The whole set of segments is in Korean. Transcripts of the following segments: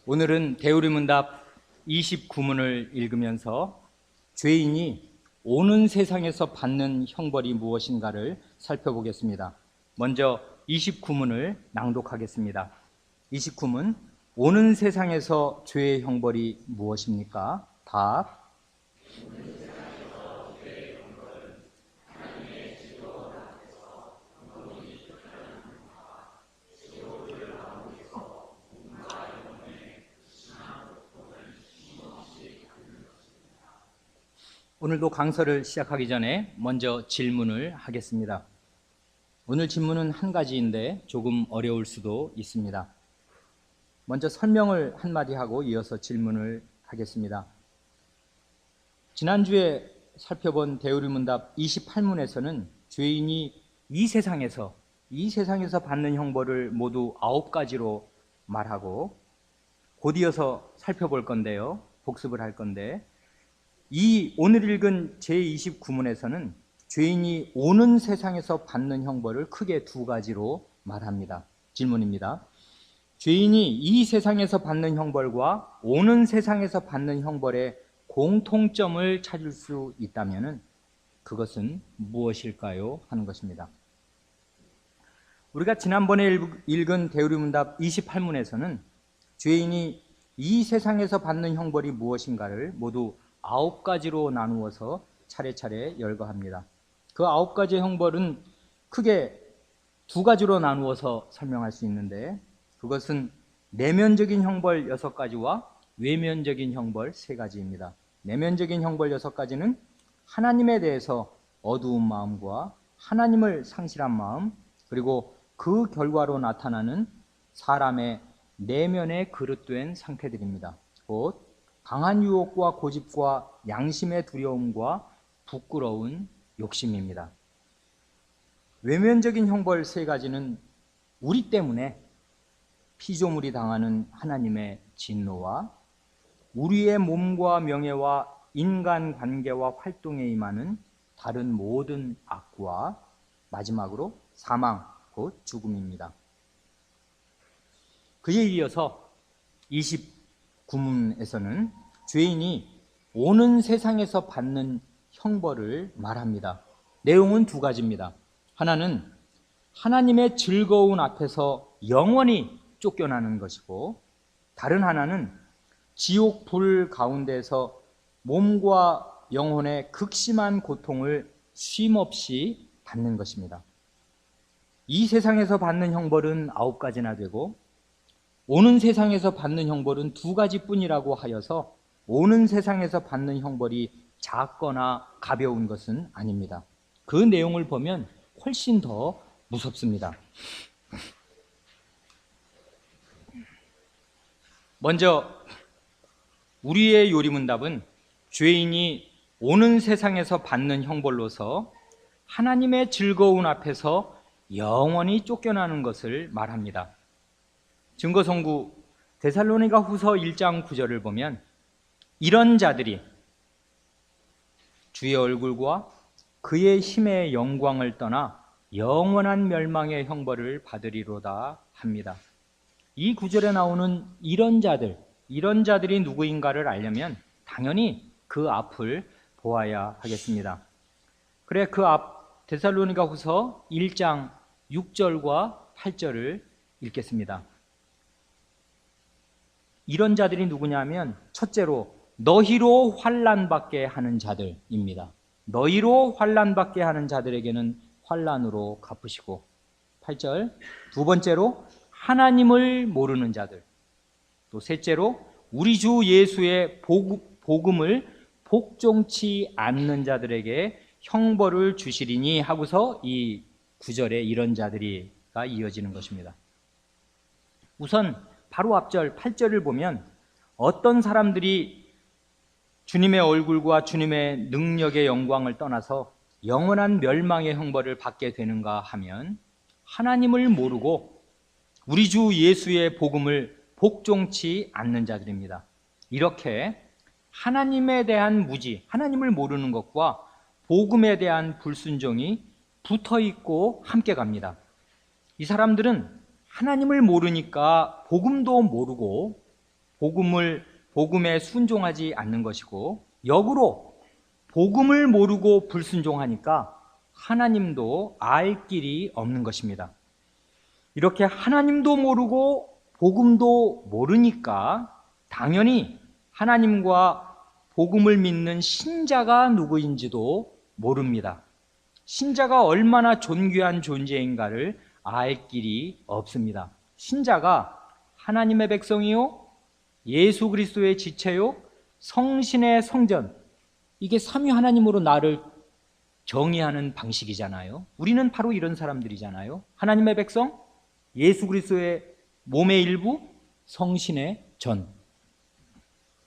오늘은 대우리문답 29문을 읽으면서 죄인이 오는 세상에서 받는 형벌이 무엇인가를 살펴보겠습니다. 먼저 29문을 낭독하겠습니다. 29문, 오는 세상에서 죄의 형벌이 무엇입니까? 답. 오늘도 강서를 시작하기 전에 먼저 질문을 하겠습니다. 오늘 질문은 한 가지인데 조금 어려울 수도 있습니다. 먼저 설명을 한마디 하고 이어서 질문을 하겠습니다. 지난주에 살펴본 대우리문답 28문에서는 죄인이 이 세상에서 받는 형벌을 모두 9가지로 말하고 곧이어서 살펴볼 건데요. 복습을 할 건데, 이 오늘 읽은 제29문에서는 죄인이 오는 세상에서 받는 형벌을 크게 2가지로 말합니다. 질문입니다. 죄인이 이 세상에서 받는 형벌과 오는 세상에서 받는 형벌의 공통점을 찾을 수 있다면 그것은 무엇일까요? 하는 것입니다. 우리가 지난번에 읽은 대우리문답 28문에서는 죄인이 이 세상에서 받는 형벌이 무엇인가를 모두 9가지로 나누어서 차례차례 열거합니다. 그 9가지 형벌은 크게 2가지로 나누어서 설명할 수 있는데, 그것은 내면적인 형벌 6가지와 외면적인 형벌 3가지입니다. 내면적인 형벌 6가지는 하나님에 대해서 어두운 마음과 하나님을 상실한 마음, 그리고 그 결과로 나타나는 사람의 내면에 그릇된 상태들입니다. 곧 강한 유혹과 고집과 양심의 두려움과 부끄러운 욕심입니다. 외면적인 형벌 3가지는 우리 때문에 피조물이 당하는 하나님의 진노와 우리의 몸과 명예와 인간관계와 활동에 임하는 다른 모든 악과 마지막으로 사망, 곧 죽음입니다. 그에 이어서 29문에서는 죄인이 오는 세상에서 받는 형벌을 말합니다. 내용은 2가지입니다. 하나는 하나님의 즐거운 앞에서 영원히 쫓겨나는 것이고, 다른 하나는 지옥 불 가운데서 몸과 영혼의 극심한 고통을 쉼없이 받는 것입니다. 이 세상에서 받는 형벌은 9가지나 되고 오는 세상에서 받는 형벌은 2가지뿐이라고 하여서 오는 세상에서 받는 형벌이 작거나 가벼운 것은 아닙니다. 그 내용을 보면 훨씬 더 무섭습니다. 먼저 우리의 요리문답은 죄인이 오는 세상에서 받는 형벌로서 하나님의 즐거운 앞에서 영원히 쫓겨나는 것을 말합니다. 증거성구 데살로니가 후서 1장 9절을 보면 이런 자들이 주의 얼굴과 그의 힘의 영광을 떠나 영원한 멸망의 형벌을 받으리로다 합니다. 이 구절에 나오는 이런 자들이 누구인가를 알려면 당연히 그 앞을 보아야 하겠습니다. 그래, 그 앞 데살로니가 후서 1장 6절과 8절을 읽겠습니다. 이런 자들이 누구냐면, 첫째로 너희로 환난받게 하는 자들입니다. 너희로 환난받게 하는 자들에게는 환난으로 갚으시고, 8절, 두 번째로 하나님을 모르는 자들, 또 셋째로 우리 주 예수의 복음을 복종치 않는 자들에게 형벌을 주시리니 하고서 이 9절에 이런 자들이가 이어지는 것입니다. 우선 바로 앞절 8절을 보면 어떤 사람들이 주님의 얼굴과 주님의 능력의 영광을 떠나서 영원한 멸망의 형벌을 받게 되는가 하면, 하나님을 모르고 우리 주 예수의 복음을 복종치 않는 자들입니다. 이렇게 하나님에 대한 무지, 하나님을 모르는 것과 복음에 대한 불순종이 붙어있고 함께 갑니다. 이 사람들은 하나님을 모르니까 복음도 모르고 복음에 순종하지 않는 것이고, 역으로 복음을 모르고 불순종하니까 하나님도 알 길이 없는 것입니다. 이렇게 하나님도 모르고 복음도 모르니까 당연히 하나님과 복음을 믿는 신자가 누구인지도 모릅니다. 신자가 얼마나 존귀한 존재인가를 알 길이 없습니다. 신자가 하나님의 백성이요, 예수 그리스도의 지체요, 성신의 성전, 이게 삼위 하나님으로 나를 정의하는 방식이잖아요. 우리는 바로 이런 사람들이잖아요. 하나님의 백성, 예수 그리스도의 몸의 일부, 성신의 전.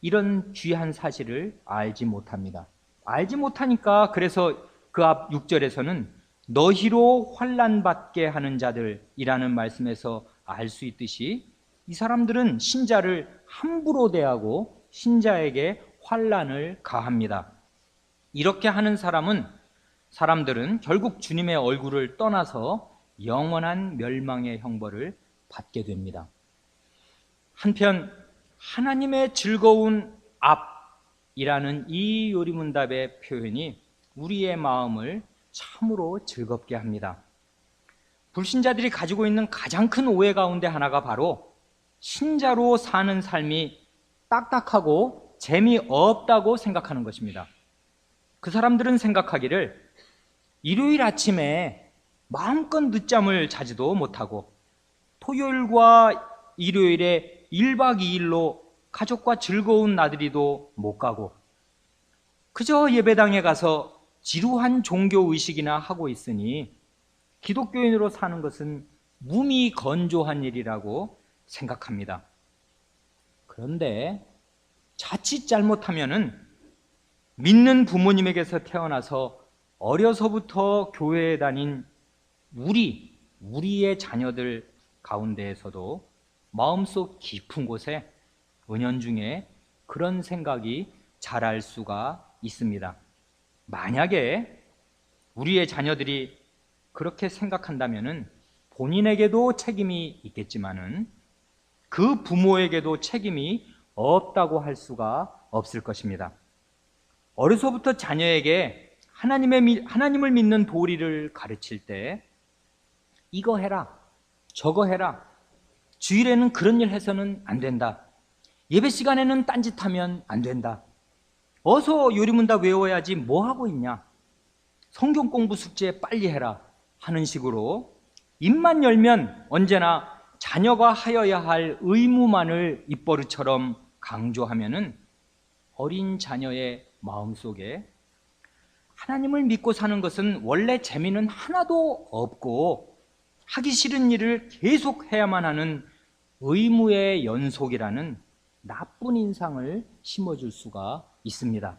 이런 귀한 사실을 알지 못합니다. 알지 못하니까 그래서 그 앞 6절에서는 너희로 환난받게 하는 자들이라는 말씀에서 알 수 있듯이 이 사람들은 신자를 함부로 대하고 신자에게 환난을 가합니다. 이렇게 하는 사람들은 결국 주님의 얼굴을 떠나서 영원한 멸망의 형벌을 받게 됩니다. 한편 하나님의 즐거운 앞이라는 이 요리문답의 표현이 우리의 마음을 참으로 즐겁게 합니다. 불신자들이 가지고 있는 가장 큰 오해 가운데 하나가 바로 신자로 사는 삶이 딱딱하고 재미없다고 생각하는 것입니다. 그 사람들은 생각하기를 일요일 아침에 마음껏 늦잠을 자지도 못하고 토요일과 일요일에 1박 2일로 가족과 즐거운 나들이도 못 가고 그저 예배당에 가서 지루한 종교의식이나 하고 있으니 기독교인으로 사는 것은 무미건조한 일이라고 생각합니다. 그런데 자칫 잘못하면은 믿는 부모님에게서 태어나서 어려서부터 교회에 다닌 우리의 자녀들 가운데에서도 마음속 깊은 곳에 은연중에 그런 생각이 자랄 수가 있습니다. 만약에 우리의 자녀들이 그렇게 생각한다면은 본인에게도 책임이 있겠지만은 그 부모에게도 책임이 없다고 할 수가 없을 것입니다. 어려서부터 자녀에게 하나님을 믿는 도리를 가르칠 때 이거 해라, 저거 해라, 주일에는 그런 일 해서는 안 된다, 예배 시간에는 딴짓하면 안 된다, 어서 요리문답 외워야지 뭐 하고 있냐, 성경 공부 숙제 빨리 해라 하는 식으로 입만 열면 언제나 자녀가 하여야 할 의무만을 입버릇처럼 강조하면은 어린 자녀의 마음속에 하나님을 믿고 사는 것은 원래 재미는 하나도 없고 하기 싫은 일을 계속 해야만 하는 의무의 연속이라는 나쁜 인상을 심어줄 수가 있습니다.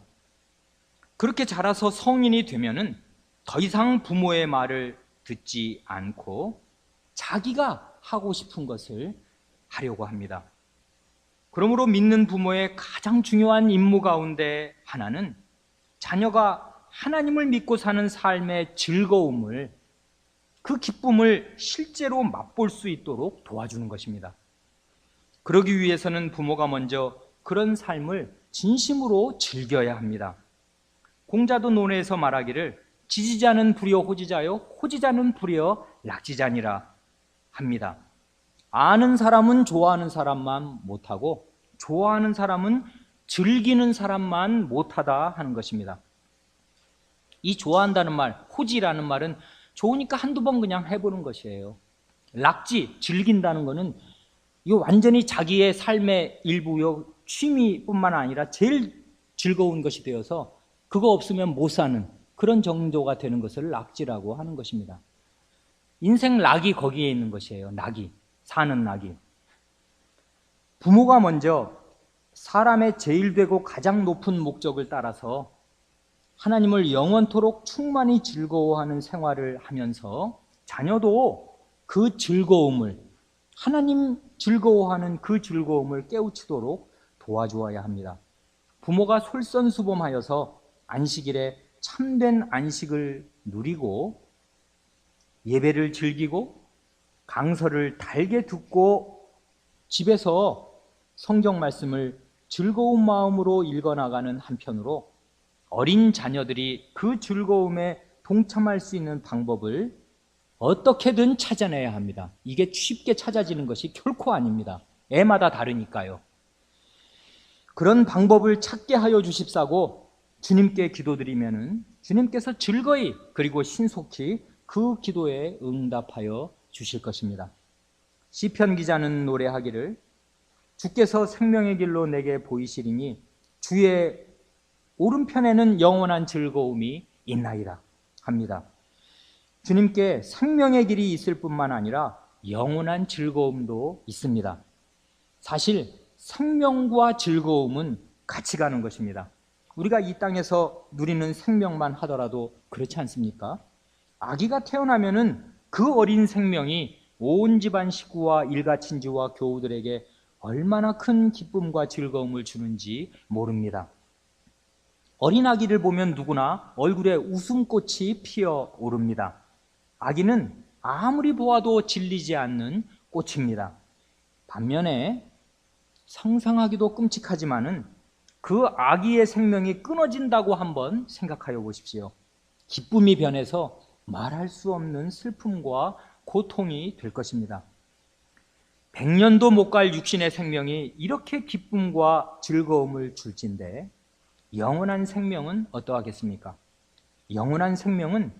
그렇게 자라서 성인이 되면은 더 이상 부모의 말을 듣지 않고 자기가 하고 싶은 것을 하려고 합니다. 그러므로 믿는 부모의 가장 중요한 임무 가운데 하나는 자녀가 하나님을 믿고 사는 삶의 즐거움을, 그 기쁨을 실제로 맛볼 수 있도록 도와주는 것입니다. 그러기 위해서는 부모가 먼저 그런 삶을 진심으로 즐겨야 합니다. 공자도 논에서 말하기를 지지자는 불여 호지자요, 호지자는 불여 낙지자니라 합니다. 아는 사람은 좋아하는 사람만 못하고 좋아하는 사람은 즐기는 사람만 못하다 하는 것입니다. 이 좋아한다는 말, 호지라는 말은 좋으니까 한두 번 그냥 해보는 것이에요. 낙지, 즐긴다는 것은 이거 완전히 자기의 삶의 일부요, 취미뿐만 아니라 제일 즐거운 것이 되어서 그거 없으면 못 사는 그런 정도가 되는 것을 낙지라고 하는 것입니다. 인생 낙이 거기에 있는 것이에요. 낙이, 사는 낙이. 부모가 먼저 사람의 제일 되고 가장 높은 목적을 따라서 하나님을 영원토록 충만히 즐거워하는 생활을 하면서 자녀도 그 즐거움을, 하나님 즐거워하는 그 즐거움을 깨우치도록 도와주어야 합니다. 부모가 솔선수범하여서 안식일에 참된 안식을 누리고 예배를 즐기고 강설을 달게 듣고 집에서 성경 말씀을 즐거운 마음으로 읽어나가는 한편으로 어린 자녀들이 그 즐거움에 동참할 수 있는 방법을 어떻게든 찾아내야 합니다. 이게 쉽게 찾아지는 것이 결코 아닙니다. 애마다 다르니까요. 그런 방법을 찾게 하여 주십사고 주님께 기도드리면은 주님께서 즐거이 그리고 신속히 그 기도에 응답하여 주실 것입니다. 시편 기자는 노래하기를 주께서 생명의 길로 내게 보이시리니 주의 오른편에는 영원한 즐거움이 있나이다 합니다. 주님께 생명의 길이 있을 뿐만 아니라 영원한 즐거움도 있습니다. 사실 생명과 즐거움은 같이 가는 것입니다. 우리가 이 땅에서 누리는 생명만 하더라도 그렇지 않습니까? 아기가 태어나면은 그 어린 생명이 온 집안 식구와 일가친지와 교우들에게 얼마나 큰 기쁨과 즐거움을 주는지 모릅니다. 어린 아기를 보면 누구나 얼굴에 웃음꽃이 피어오릅니다. 아기는 아무리 보아도 질리지 않는 꽃입니다. 반면에 상상하기도 끔찍하지만은 그 아기의 생명이 끊어진다고 한번 생각하여 보십시오. 기쁨이 변해서 말할 수 없는 슬픔과 고통이 될 것입니다. 100년도 못 갈 육신의 생명이 이렇게 기쁨과 즐거움을 줄진데 영원한 생명은 어떠하겠습니까? 영원한 생명은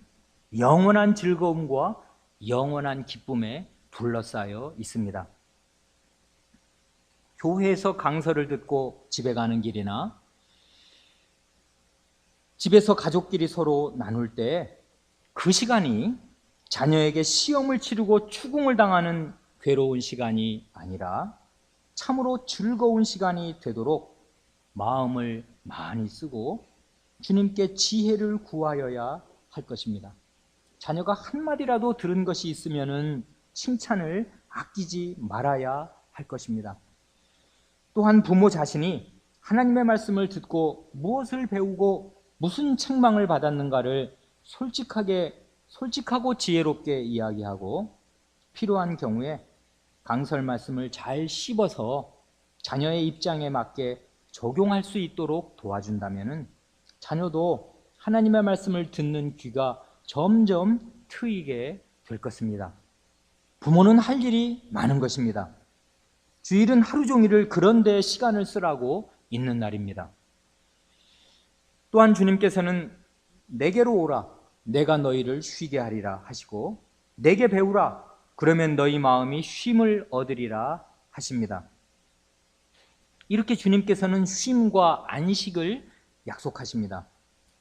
영원한 즐거움과 영원한 기쁨에 둘러싸여 있습니다. 교회에서 강설을 듣고 집에 가는 길이나 집에서 가족끼리 서로 나눌 때 그 시간이 자녀에게 시험을 치르고 추궁을 당하는 괴로운 시간이 아니라 참으로 즐거운 시간이 되도록 마음을 많이 쓰고 주님께 지혜를 구하여야 할 것입니다. 자녀가 한마디라도 들은 것이 있으면은 칭찬을 아끼지 말아야 할 것입니다. 또한 부모 자신이 하나님의 말씀을 듣고 무엇을 배우고 무슨 책망을 받았는가를 솔직하고 지혜롭게 이야기하고 필요한 경우에 강설 말씀을 잘 씹어서 자녀의 입장에 맞게 적용할 수 있도록 도와준다면 자녀도 하나님의 말씀을 듣는 귀가 점점 트이게 될 것입니다. 부모는 할 일이 많은 것입니다. 주일은 하루 종일을 그런 데 시간을 쓰라고 있는 날입니다. 또한 주님께서는 내게로 오라 내가 너희를 쉬게 하리라 하시고 내게 배우라 그러면 너희 마음이 쉼을 얻으리라 하십니다. 이렇게 주님께서는 쉼과 안식을 약속하십니다.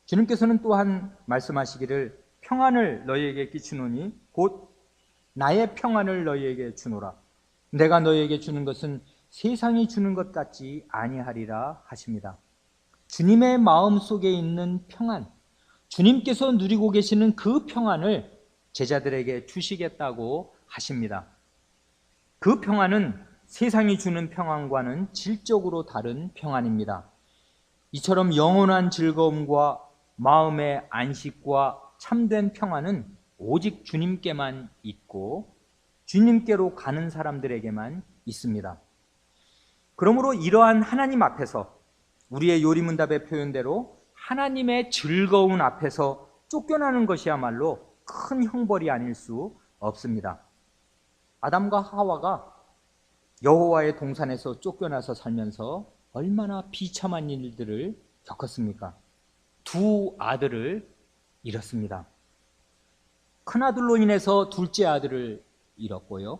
주님께서는 또한 말씀하시기를 평안을 너희에게 끼치노니 곧 나의 평안을 너희에게 주노라. 내가 너희에게 주는 것은 세상이 주는 것 같지 아니하리라 하십니다. 주님의 마음속에 있는 평안, 주님께서 누리고 계시는 그 평안을 제자들에게 주시겠다고 하십니다. 그 평안은 세상이 주는 평안과는 질적으로 다른 평안입니다. 이처럼 영원한 즐거움과 마음의 안식과 참된 평안은 오직 주님께만 있고 주님께로 가는 사람들에게만 있습니다. 그러므로 이러한 하나님 앞에서 우리의 요리문답의 표현대로 하나님의 즐거운 앞에서 쫓겨나는 것이야말로 큰 형벌이 아닐 수 없습니다. 아담과 하와가 여호와의 동산에서 쫓겨나서 살면서 얼마나 비참한 일들을 겪었습니까? 두 아들을 잃었습니다. 큰아들로 인해서 둘째 아들을 잃었고요.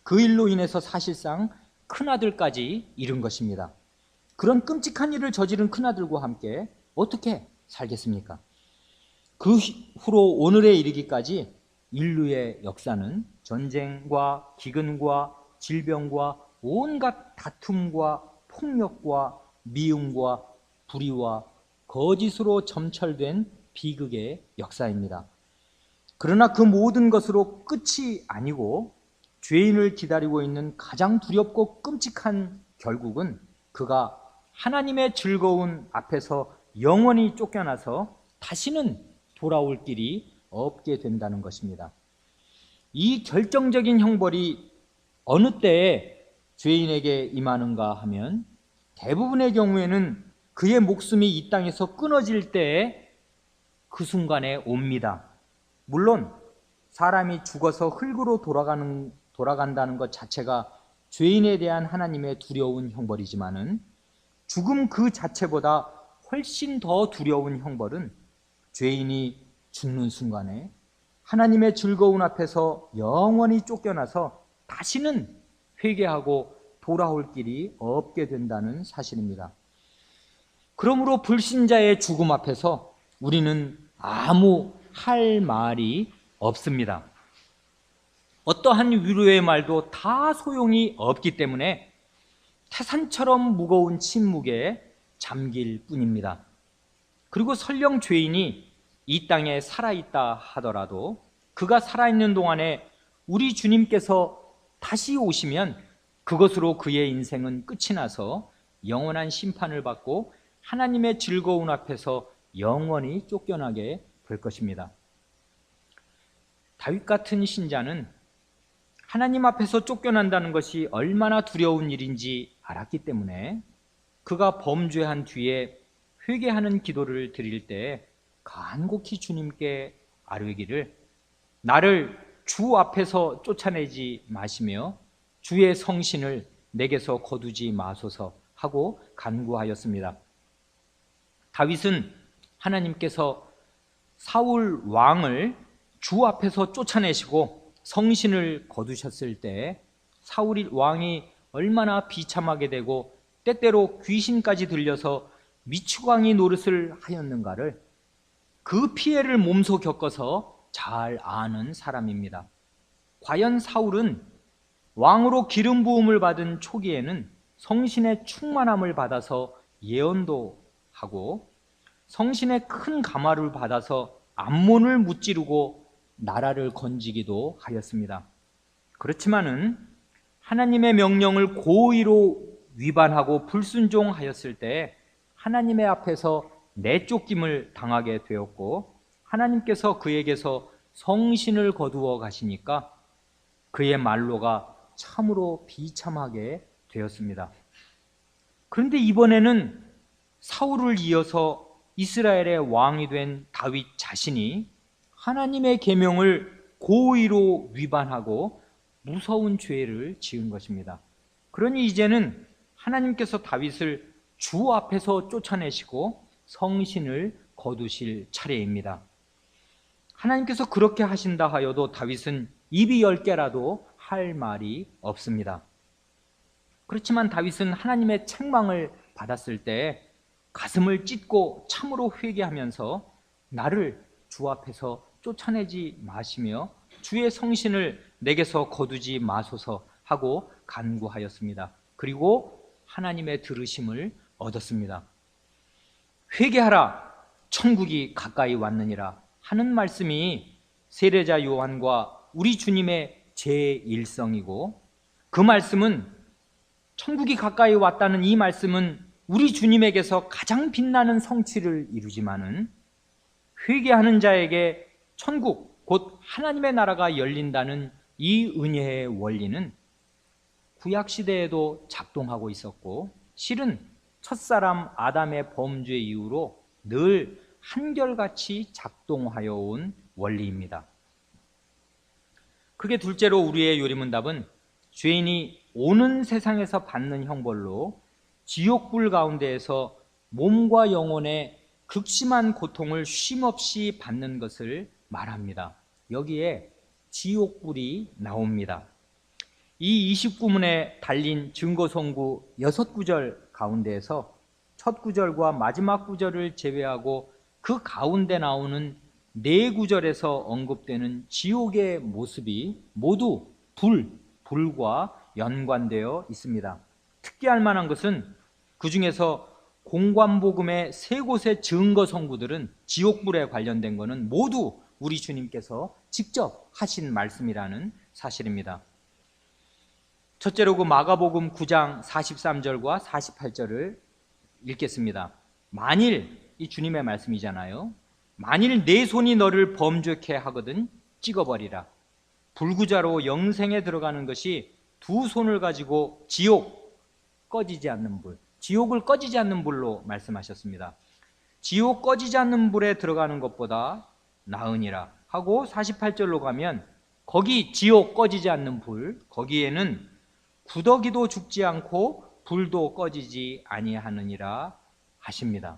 그 일로 인해서 사실상 큰아들까지 잃은 것입니다. 그런 끔찍한 일을 저지른 큰아들과 함께 어떻게 살겠습니까? 그 후로 오늘에 이르기까지 인류의 역사는 전쟁과 기근과 질병과 온갖 다툼과 폭력과 미움과 불의와 거짓으로 점철된 비극의 역사입니다. 그러나 그 모든 것으로 끝이 아니고 죄인을 기다리고 있는 가장 두렵고 끔찍한 결국은 그가 하나님의 즐거운 앞에서 영원히 쫓겨나서 다시는 돌아올 길이 없게 된다는 것입니다. 이 결정적인 형벌이 어느 때에 죄인에게 임하는가 하면 대부분의 경우에는 그의 목숨이 이 땅에서 끊어질 때에 그 순간에 옵니다. 물론 사람이 죽어서 흙으로 돌아간다는 것 자체가 죄인에 대한 하나님의 두려운 형벌이지만은 죽음 그 자체보다 훨씬 더 두려운 형벌은 죄인이 죽는 순간에 하나님의 즐거운 앞에서 영원히 쫓겨나서 다시는 회개하고 돌아올 길이 없게 된다는 사실입니다. 그러므로 불신자의 죽음 앞에서 우리는 아무 할 말이 없습니다. 어떠한 위로의 말도 다 소용이 없기 때문에 태산처럼 무거운 침묵에 잠길 뿐입니다. 그리고 설령 죄인이 이 땅에 살아있다 하더라도 그가 살아있는 동안에 우리 주님께서 다시 오시면 그것으로 그의 인생은 끝이 나서 영원한 심판을 받고 하나님의 즐거운 앞에서 영원히 쫓겨나게 될 것입니다. 다윗 같은 신자는 하나님 앞에서 쫓겨난다는 것이 얼마나 두려운 일인지 알았기 때문에 그가 범죄한 뒤에 회개하는 기도를 드릴 때 간곡히 주님께 아뢰기를 나를 주 앞에서 쫓아내지 마시며 주의 성신을 내게서 거두지 마소서 하고 간구하였습니다. 다윗은 하나님께서 사울 왕을 주 앞에서 쫓아내시고 성신을 거두셨을 때 사울 왕이 얼마나 비참하게 되고 때때로 귀신까지 들려서 미추광이 노릇을 하였는가를 그 피해를 몸소 겪어서 잘 아는 사람입니다. 과연 사울은 왕으로 기름 부음을 받은 초기에는 성신의 충만함을 받아서 예언도 하고 성신의 큰 감화를 받아서 암몬을 무찌르고 나라를 건지기도 하였습니다. 그렇지만은 하나님의 명령을 고의로 위반하고 불순종하였을 때 하나님의 앞에서 내쫓김을 당하게 되었고 하나님께서 그에게서 성신을 거두어 가시니까 그의 말로가 참으로 비참하게 되었습니다. 그런데 이번에는 사울을 이어서 이스라엘의 왕이 된 다윗 자신이 하나님의 계명을 고의로 위반하고 무서운 죄를 지은 것입니다. 그러니 이제는 하나님께서 다윗을 주 앞에서 쫓아내시고 성신을 거두실 차례입니다. 하나님께서 그렇게 하신다 하여도 다윗은 입이 10개라도 할 말이 없습니다. 그렇지만 다윗은 하나님의 책망을 받았을 때 가슴을 찢고 참으로 회개하면서 나를 주 앞에서 쫓아내지 마시며 주의 성신을 내게서 거두지 마소서 하고 간구하였습니다. 그리고 하나님의 들으심을 얻었습니다. 회개하라 천국이 가까이 왔느니라 하는 말씀이 세례자 요한과 우리 주님의 제1성이고 그 말씀은 천국이 가까이 왔다는 이 말씀은 우리 주님에게서 가장 빛나는 성취를 이루지만은 회개하는 자에게 천국 곧 하나님의 나라가 열린다는 이 은혜의 원리는 구약시대에도 작동하고 있었고 실은 첫사람 아담의 범죄 이후로 늘 한결같이 작동하여 온 원리입니다. 크게 둘째로 우리의 요리문답은 죄인이 오는 세상에서 받는 형벌로 지옥불 가운데에서 몸과 영혼의 극심한 고통을 쉼없이 받는 것을 말합니다. 여기에 지옥불이 나옵니다. 이 29문에 달린 증거선구 6구절 가운데에서 첫 구절과 마지막 구절을 제외하고 그 가운데 나오는 4구절에서 언급되는 지옥의 모습이 모두 불과 연관되어 있습니다. 특기할 만한 것은 그 중에서 공관복음의 3곳의 증거선구들은 지옥불에 관련된 것은 모두 우리 주님께서 직접 하신 말씀이라는 사실입니다. 첫째로 그 마가복음 9장 43절과 48절을 읽겠습니다. 만일, 이 주님의 말씀이잖아요. 만일 내 손이 너를 범죄케 하거든 찍어버리라. 불구자로 영생에 들어가는 것이 두 손을 가지고 지옥, 꺼지지 않는 불, 지옥을 꺼지지 않는 불로 말씀하셨습니다. 지옥 꺼지지 않는 불에 들어가는 것보다 나으니라 하고 48절로 가면 거기 지옥 꺼지지 않는 불, 거기에는 구더기도 죽지 않고 불도 꺼지지 아니하느니라 하십니다.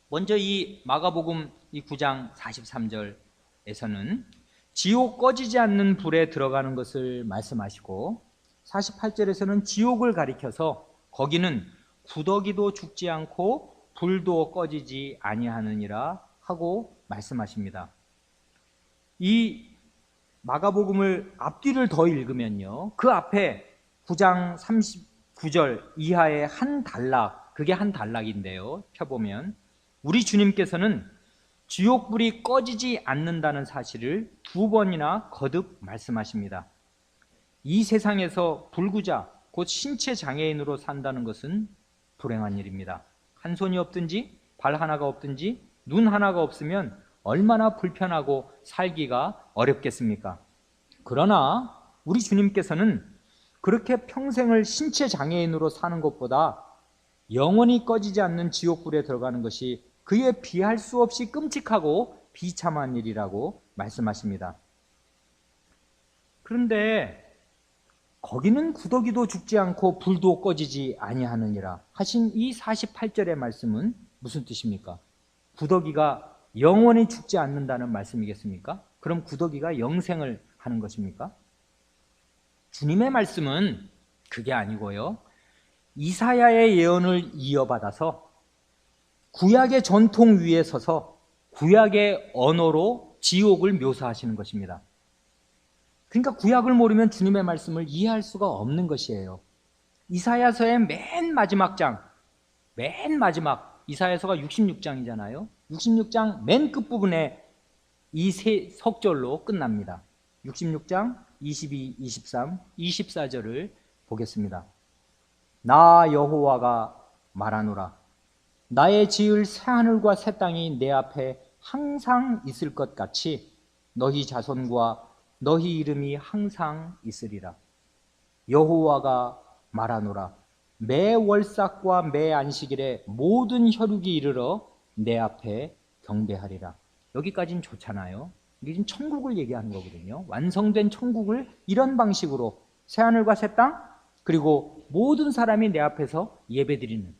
먼저 이 마가복음 이 9장 43절에서는 지옥 꺼지지 않는 불에 들어가는 것을 말씀하시고 48절에서는 지옥을 가리켜서 거기는 구더기도 죽지 않고 불도 꺼지지 아니하느니라 하고 말씀하십니다. 이 마가복음을 앞뒤를 더 읽으면요, 그 앞에 9장 39절 이하의 한 단락, 그게 한 단락인데요, 펴보면 우리 주님께서는 지옥불이 꺼지지 않는다는 사실을 두 번이나 거듭 말씀하십니다. 이 세상에서 불구자 곧 신체 장애인으로 산다는 것은 불행한 일입니다. 한 손이 없든지 발 하나가 없든지 눈 하나가 없으면 얼마나 불편하고 살기가 어렵겠습니까? 그러나 우리 주님께서는 그렇게 평생을 신체 장애인으로 사는 것보다 영원히 꺼지지 않는 지옥불에 들어가는 것이 그에 비할 수 없이 끔찍하고 비참한 일이라고 말씀하십니다. 그런데 거기는 구더기도 죽지 않고 불도 꺼지지 아니하느니라 하신 이 48절의 말씀은 무슨 뜻입니까? 구더기가 영원히 죽지 않는다는 말씀이겠습니까? 그럼 구더기가 영생을 하는 것입니까? 주님의 말씀은 그게 아니고요, 이사야의 예언을 이어받아서 구약의 전통 위에 서서 구약의 언어로 지옥을 묘사하시는 것입니다. 그러니까 구약을 모르면 주님의 말씀을 이해할 수가 없는 것이에요. 이사야서의 맨 마지막 장, 맨 마지막, 이사야서가 66장이잖아요. 66장 맨 끝부분에 이 세 석절로 끝납니다. 66장 22, 23, 24절을 보겠습니다. 나 여호와가 말하노라. 나의 지을 새하늘과 새 땅이 내 앞에 항상 있을 것 같이 너희 자손과 너희 이름이 항상 있으리라. 여호와가 말하노라. 매 월삭과 매 안식일에 모든 혈육이 이르러 내 앞에 경배하리라. 여기까지는 좋잖아요. 이게 지금 천국을 얘기하는 거거든요. 완성된 천국을 이런 방식으로 새하늘과 새 땅, 그리고 모든 사람이 내 앞에서 예배드리는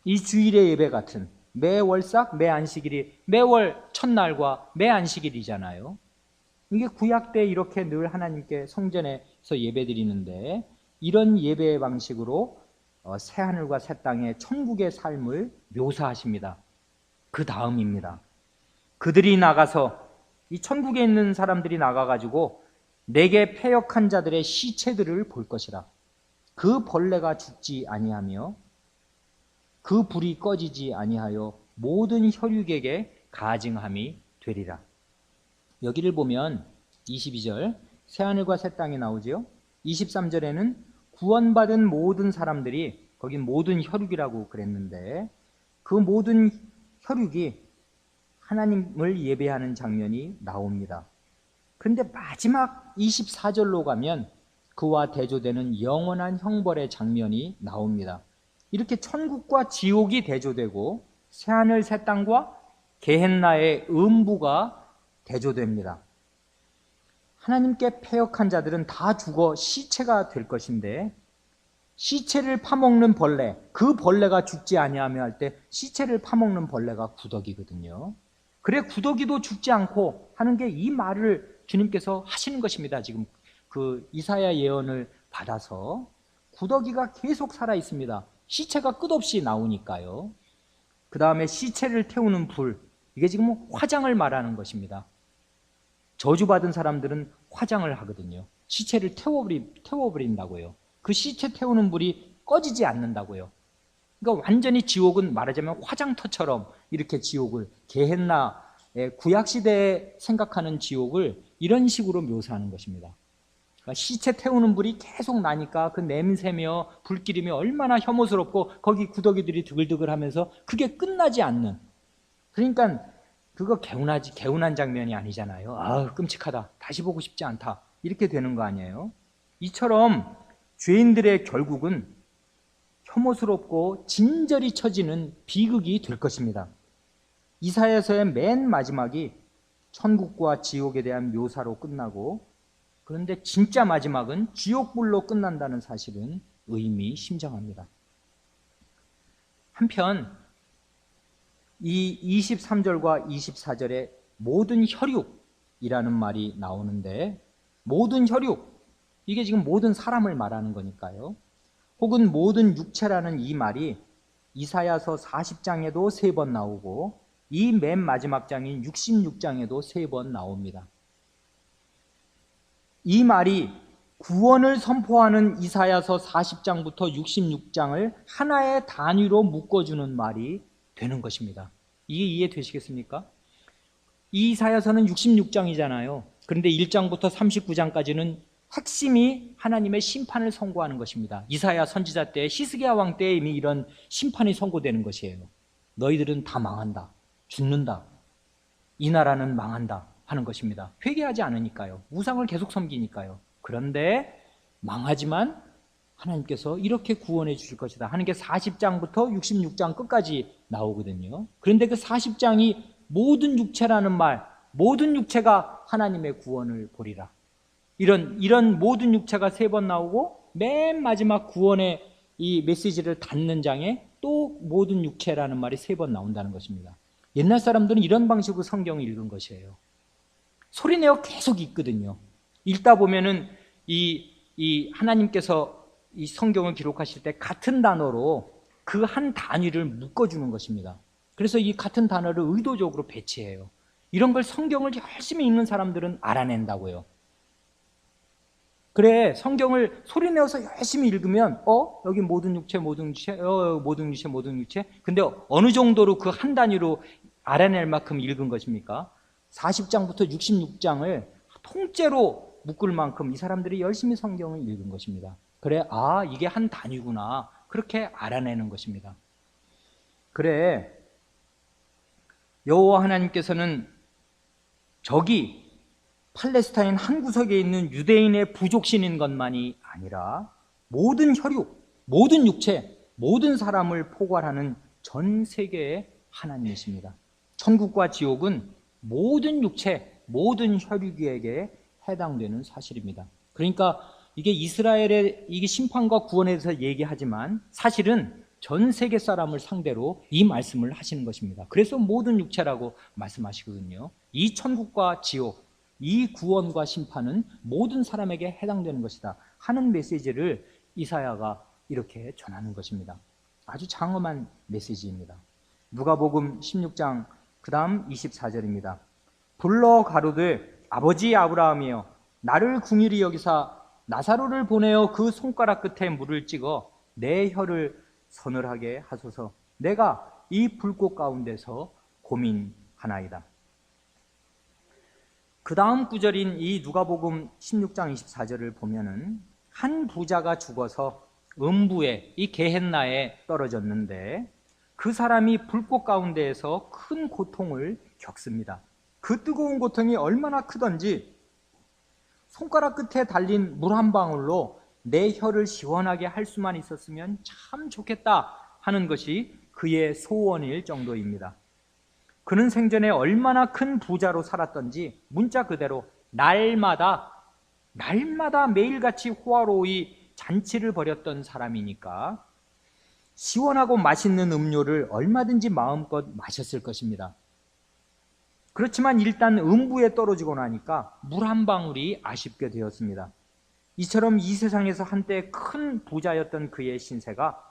이 주일의 예배 같은 매 월삭, 매 안식일이 매월 첫날과 매 안식일이잖아요. 이게 구약 때 이렇게 늘 하나님께 성전에서 예배드리는데 이런 예배의 방식으로 새하늘과 새 땅의 천국의 삶을 묘사하십니다. 그 다음입니다. 그들이 나가서 이 천국에 있는 사람들이 나가가지고 내게 패역한 자들의 시체들을 볼 것이라. 그 벌레가 죽지 아니하며 그 불이 꺼지지 아니하여 모든 혈육에게 가증함이 되리라. 여기를 보면 22절 새하늘과 새 땅이 나오죠. 23절에는 구원받은 모든 사람들이, 거긴 모든 혈육이라고 그랬는데 그 모든 혈육이 하나님을 예배하는 장면이 나옵니다. 그런데 마지막 24절로 가면 그와 대조되는 영원한 형벌의 장면이 나옵니다. 이렇게 천국과 지옥이 대조되고 새하늘 새 땅과 게헨나의 음부가 대조됩니다. 하나님께 패역한 자들은 다 죽어 시체가 될 것인데 시체를 파먹는 벌레, 그 벌레가 죽지 아니하며 할 때 시체를 파먹는 벌레가 구더기거든요. 그래 구더기도 죽지 않고 하는 게 이 말을 주님께서 하시는 것입니다. 지금 그 이사야 예언을 받아서 구더기가 계속 살아 있습니다. 시체가 끝없이 나오니까요. 그 다음에 시체를 태우는 불, 이게 지금 화장을 말하는 것입니다. 저주받은 사람들은 화장을 하거든요. 시체를 태워버린다고요. 그 시체 태우는 불이 꺼지지 않는다고요. 그러니까 완전히 지옥은 말하자면 화장터처럼 이렇게 지옥을, 게헨나의 구약시대에 생각하는 지옥을 이런 식으로 묘사하는 것입니다. 그러니까 시체 태우는 불이 계속 나니까 그 냄새며 불기름이 얼마나 혐오스럽고 거기 구더기들이 드글드글 하면서 그게 끝나지 않는, 그러니까 그거 개운한 장면이 아니잖아요. 아, 끔찍하다, 다시 보고 싶지 않다, 이렇게 되는 거 아니에요. 이처럼 죄인들의 결국은 혐오스럽고 진절이 처지는 비극이 될 것입니다. 이사야서의 맨 마지막이 천국과 지옥에 대한 묘사로 끝나고, 그런데 진짜 마지막은 지옥불로 끝난다는 사실은 의미심장합니다. 한편 이 23절과 24절에 모든 혈육이라는 말이 나오는데, 모든 혈육, 이게 지금 모든 사람을 말하는 거니까요. 혹은 모든 육체라는 이 말이 이사야서 40장에도 3번 나오고 이 맨 마지막 장인 66장에도 3번 나옵니다. 이 말이 구원을 선포하는 이사야서 40장부터 66장을 하나의 단위로 묶어주는 말이 되는 것입니다. 이게 이해되시겠습니까? 이 이사야서는 66장이잖아요. 그런데 1장부터 39장까지는 핵심이 하나님의 심판을 선고하는 것입니다. 이사야 선지자 때, 히스기야 왕 때에 이미 이런 심판이 선고되는 것이에요. 너희들은 다 망한다, 죽는다, 이 나라는 망한다 하는 것입니다. 회개하지 않으니까요. 우상을 계속 섬기니까요. 그런데 망하지만 하나님께서 이렇게 구원해 주실 것이다 하는 게 40장부터 66장 끝까지 나오거든요. 그런데 그 40장이 모든 육체라는 말, 모든 육체가 하나님의 구원을 보리라, 이런 모든 육체가 3번 나오고, 맨 마지막 구원의 이 메시지를 닫는 장에 또 모든 육체라는 말이 3번 나온다는 것입니다. 옛날 사람들은 이런 방식으로 성경을 읽은 것이에요. 소리내어 계속 읽거든요. 읽다 보면은 이 하나님께서 이 성경을 기록하실 때 같은 단어로 그 한 단위를 묶어주는 것입니다. 그래서 이 같은 단어를 의도적으로 배치해요. 이런 걸 성경을 열심히 읽는 사람들은 알아낸다고요. 그래, 성경을 소리내어서 열심히 읽으면 여기 모든 육체, 모든 육체, 모든 육체, 모든 육체. 근데 어느 정도로 그 한 단위로 알아낼 만큼 읽은 것입니까? 40장부터 66장을 통째로 묶을 만큼 이 사람들이 열심히 성경을 읽은 것입니다. 그래, 이게 한 단위구나, 그렇게 알아내는 것입니다. 그래, 여호와 하나님께서는 저기 팔레스타인 한 구석에 있는 유대인의 부족신인 것만이 아니라 모든 혈육, 모든 육체, 모든 사람을 포괄하는 전 세계의 하나님이십니다. 천국과 지옥은 모든 육체, 모든 혈육에게 해당되는 사실입니다. 그러니까 이게 이스라엘의 이게 심판과 구원에 대해서 얘기하지만 사실은 전 세계 사람을 상대로 이 말씀을 하시는 것입니다. 그래서 모든 육체라고 말씀하시거든요. 이 천국과 지옥, 이 구원과 심판은 모든 사람에게 해당되는 것이다 하는 메시지를 이사야가 이렇게 전하는 것입니다. 아주 장엄한 메시지입니다. 누가복음 16장 그 다음 24절입니다. 불러 가로되 아버지 아브라함이여, 나를 긍휼히 여기사 나사로를 보내어 그 손가락 끝에 물을 찍어 내 혀를 서늘하게 하소서. 내가 이 불꽃 가운데서 고민하나이다. 그 다음 구절인 이 누가복음 16장 24절을 보면은 한 부자가 죽어서 음부에, 이 게헨나에 떨어졌는데 그 사람이 불꽃 가운데에서 큰 고통을 겪습니다. 그 뜨거운 고통이 얼마나 크던지 손가락 끝에 달린 물 한 방울로 내 혀를 시원하게 할 수만 있었으면 참 좋겠다 하는 것이 그의 소원일 정도입니다. 그는 생전에 얼마나 큰 부자로 살았던지 문자 그대로 날마다 매일같이 호화로이 잔치를 벌였던 사람이니까 시원하고 맛있는 음료를 얼마든지 마음껏 마셨을 것입니다. 그렇지만 일단 음부에 떨어지고 나니까 물 한 방울이 아쉽게 되었습니다. 이처럼 이 세상에서 한때 큰 부자였던 그의 신세가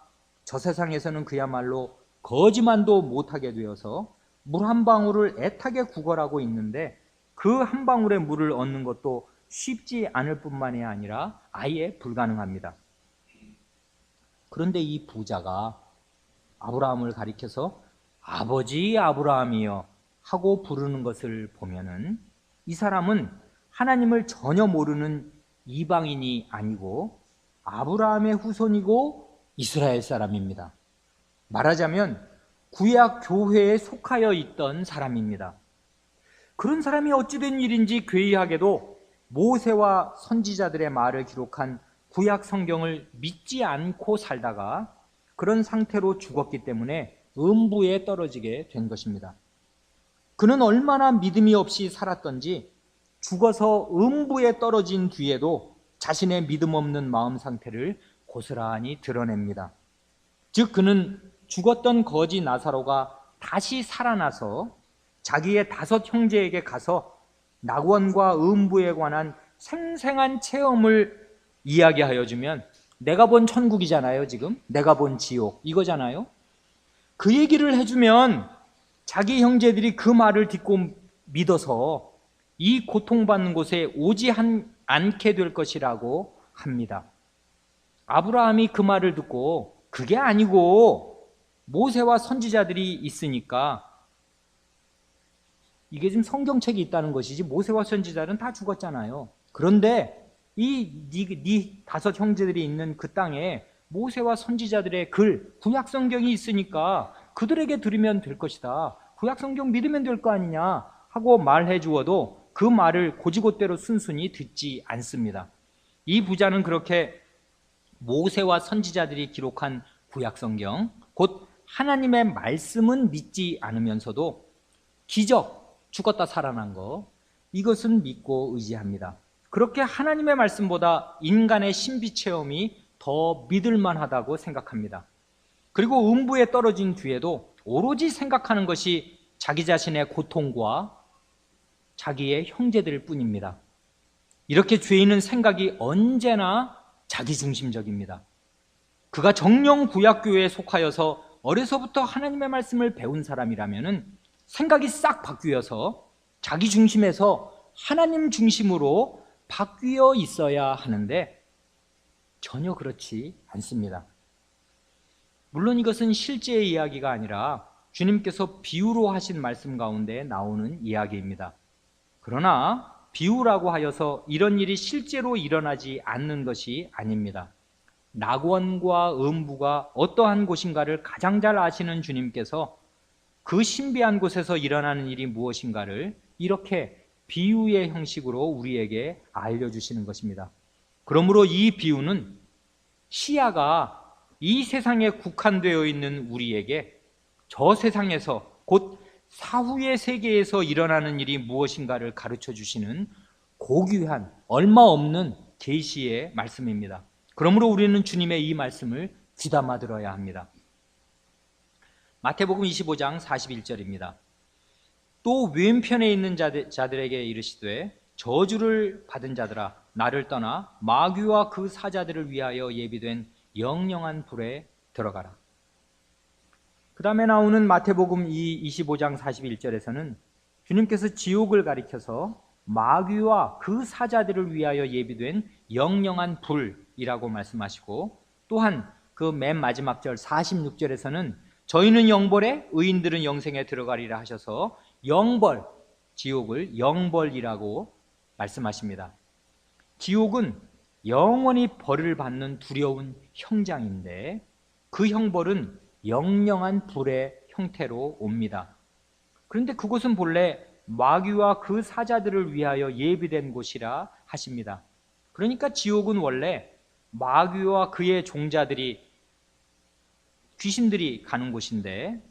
저 세상에서는 그야말로 거지만도 못하게 되어서 물 한 방울을 애타게 구걸하고 있는데 그 한 방울의 물을 얻는 것도 쉽지 않을 뿐만이 아니라 아예 불가능합니다. 그런데 이 부자가 아브라함을 가리켜서 아버지 아브라함이여 하고 부르는 것을 보면은 이 사람은 하나님을 전혀 모르는 이방인이 아니고 아브라함의 후손이고 이스라엘 사람입니다. 말하자면 구약 교회에 속하여 있던 사람입니다. 그런 사람이 어찌된 일인지 괴이하게도 모세와 선지자들의 말을 기록한 구약 성경을 믿지 않고 살다가 그런 상태로 죽었기 때문에 음부에 떨어지게 된 것입니다. 그는 얼마나 믿음이 없이 살았던지 죽어서 음부에 떨어진 뒤에도 자신의 믿음 없는 마음 상태를 고스란히 드러냅니다. 즉 그는 죽었던 거지 나사로가 다시 살아나서 자기의 5 형제에게 가서 낙원과 음부에 관한 생생한 체험을 이야기하여 주면, 내가 본 천국이잖아요. 지금 내가 본 지옥 이거잖아요. 그 얘기를 해주면 자기 형제들이 그 말을 듣고 믿어서 이 고통받는 곳에 오지 않게 될 것이라고 합니다. 아브라함이 그 말을 듣고 그게 아니고 모세와 선지자들이 있으니까, 이게 지금 성경책이 있다는 것이지 모세와 선지자는 다 죽었잖아요. 그런데 네 5 형제들이 있는 그 땅에 모세와 선지자들의 글, 구약 성경이 있으니까 그들에게 들으면 될 것이다. 구약 성경 믿으면 될 거 아니냐 하고 말해 주어도 그 말을 고지고대로 순순히 듣지 않습니다. 이 부자는 그렇게 모세와 선지자들이 기록한 구약 성경, 곧 하나님의 말씀은 믿지 않으면서도 기적, 죽었다 살아난 거, 이것은 믿고 의지합니다. 그렇게 하나님의 말씀보다 인간의 신비 체험이 더 믿을만하다고 생각합니다. 그리고 음부에 떨어진 뒤에도 오로지 생각하는 것이 자기 자신의 고통과 자기의 형제들 뿐입니다. 이렇게 죄인은 생각이 언제나 자기중심적입니다. 그가 정령 구약교회에 속하여서 어려서부터 하나님의 말씀을 배운 사람이라면 생각이 싹 바뀌어서 자기 중심에서 하나님 중심으로 바뀌어 있어야 하는데 전혀 그렇지 않습니다. 물론 이것은 실제의 이야기가 아니라 주님께서 비유로 하신 말씀 가운데 나오는 이야기입니다. 그러나 비유라고 하여서 이런 일이 실제로 일어나지 않는 것이 아닙니다. 낙원과 음부가 어떠한 곳인가를 가장 잘 아시는 주님께서 그 신비한 곳에서 일어나는 일이 무엇인가를 이렇게 비유의 형식으로 우리에게 알려주시는 것입니다. 그러므로 이 비유는 시야가 이 세상에 국한되어 있는 우리에게 저 세상에서 곧 사후의 세계에서 일어나는 일이 무엇인가를 가르쳐 주시는 고귀한, 얼마 없는 계시의 말씀입니다. 그러므로 우리는 주님의 이 말씀을 귀담아 들어야 합니다. 마태복음 25장 41절입니다. 또 왼편에 있는 자들에게 이르시되 저주를 받은 자들아 나를 떠나 마귀와 그 사자들을 위하여 예비된 영영한 불에 들어가라. 그 다음에 나오는 마태복음 25장 41절에서는 주님께서 지옥을 가리켜서 마귀와 그 사자들을 위하여 예비된 영영한 불이라고 말씀하시고, 또한 그 맨 마지막 절 46절에서는 저희는 영벌에 의인들은 영생에 들어가리라 하셔서 영벌, 지옥을 영벌이라고 말씀하십니다. 지옥은 영원히 벌을 받는 두려운 형장인데 그 형벌은 영영한 불의 형태로 옵니다. 그런데 그곳은 본래 마귀와 그 사자들을 위하여 예비된 곳이라 하십니다. 그러니까 지옥은 원래 마귀와 그의 종자들이, 귀신들이 가는 곳인데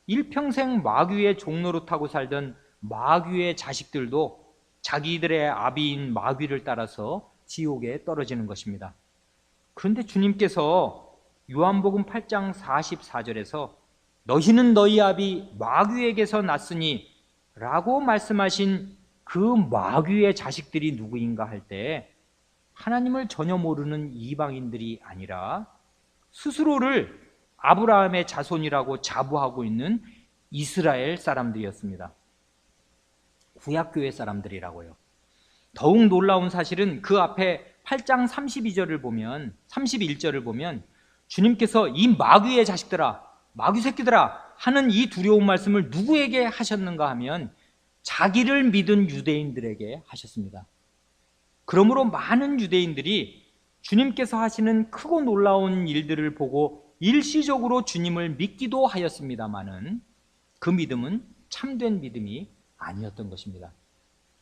일평생 마귀의 종노릇하고 살던 마귀의 자식들도 자기들의 아비인 마귀를 따라서 지옥에 떨어지는 것입니다. 그런데 주님께서 요한복음 8장 44절에서 너희는 너희 아비 마귀에게서 났으니 라고 말씀하신 그 마귀의 자식들이 누구인가 할 때 하나님을 전혀 모르는 이방인들이 아니라 스스로를 아브라함의 자손이라고 자부하고 있는 이스라엘 사람들이었습니다. 구약교회 사람들이라고요. 더욱 놀라운 사실은 그 앞에 8장 32절을 보면, 31절을 보면 주님께서 이 마귀의 자식들아, 마귀 새끼들아 하는 이 두려운 말씀을 누구에게 하셨는가 하면 자기를 믿은 유대인들에게 하셨습니다. 그러므로 많은 유대인들이 주님께서 하시는 크고 놀라운 일들을 보고 일시적으로 주님을 믿기도 하였습니다마는 그 믿음은 참된 믿음이 아니었던 것입니다.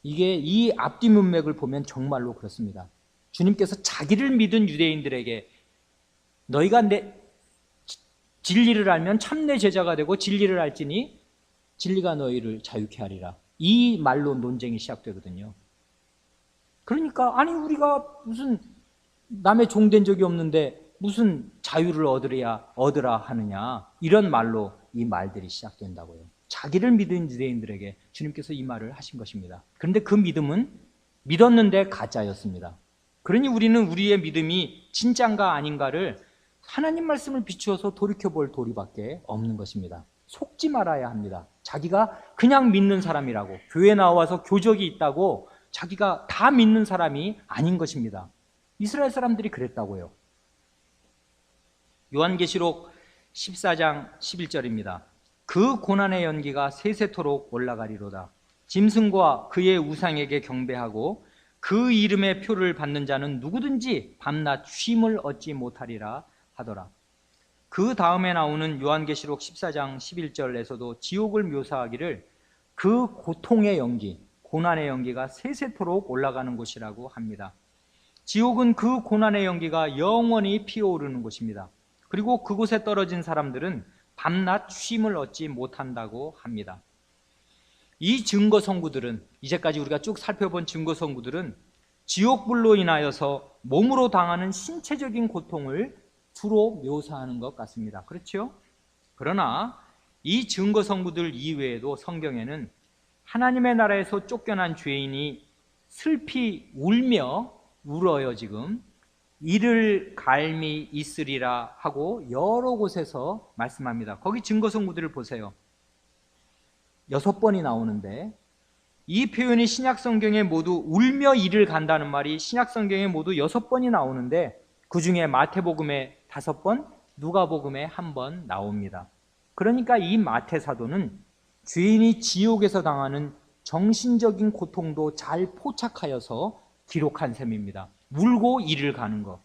이게 이 앞뒤 문맥을 보면 정말로 그렇습니다. 주님께서 자기를 믿은 유대인들에게 너희가 내 진리를 알면 참 내 제자가 되고 진리를 알지니 진리가 너희를 자유케 하리라. 이 말로 논쟁이 시작되거든요. 그러니까 아니 우리가 무슨 남의 종된 적이 없는데 무슨 자유를 얻으라 하느냐, 이런 말로 이 말들이 시작된다고요. 자기를 믿은 유대인들에게 주님께서 이 말을 하신 것입니다. 그런데 그 믿음은 믿었는데 가짜였습니다. 그러니 우리는 우리의 믿음이 진짠가 아닌가를 하나님 말씀을 비추어서 돌이켜볼 도리밖에 없는 것입니다. 속지 말아야 합니다. 자기가 그냥 믿는 사람이라고, 교회 나와서 교적이 있다고 자기가 다 믿는 사람이 아닌 것입니다. 이스라엘 사람들이 그랬다고요. 요한계시록 14장 11절입니다. 그 고난의 연기가 세세토록 올라가리로다. 짐승과 그의 우상에게 경배하고 그 이름의 표를 받는 자는 누구든지 밤낮 쉼을 얻지 못하리라 하더라. 그 다음에 나오는 요한계시록 14장 11절에서도 지옥을 묘사하기를 그 고통의 연기, 고난의 연기가 세세토록 올라가는 곳이라고 합니다. 지옥은 그 고난의 연기가 영원히 피어오르는 곳입니다. 그리고 그곳에 떨어진 사람들은 밤낮 쉼을 얻지 못한다고 합니다. 이 증거선구들은, 이제까지 우리가 쭉 살펴본 증거선구들은 지옥불로 인하여서 몸으로 당하는 신체적인 고통을 주로 묘사하는 것 같습니다. 그렇죠? 그러나 이 증거선구들 이외에도 성경에는 하나님의 나라에서 쫓겨난 죄인이 슬피 울어요. 지금 이를 갈미 있으리라 하고 여러 곳에서 말씀합니다. 거기 증거선구들을 보세요. 6번이 나오는데 이 표현이 신약성경에 모두 울며 이를 간다는 말이 신약성경에 모두 6번이 나오는데 그 중에 마태복음에 5번, 누가복음에 1번 나옵니다. 그러니까 이 마태사도는 죄인이 지옥에서 당하는 정신적인 고통도 잘 포착하여서 기록한 셈입니다. 울고 이를 가는 것.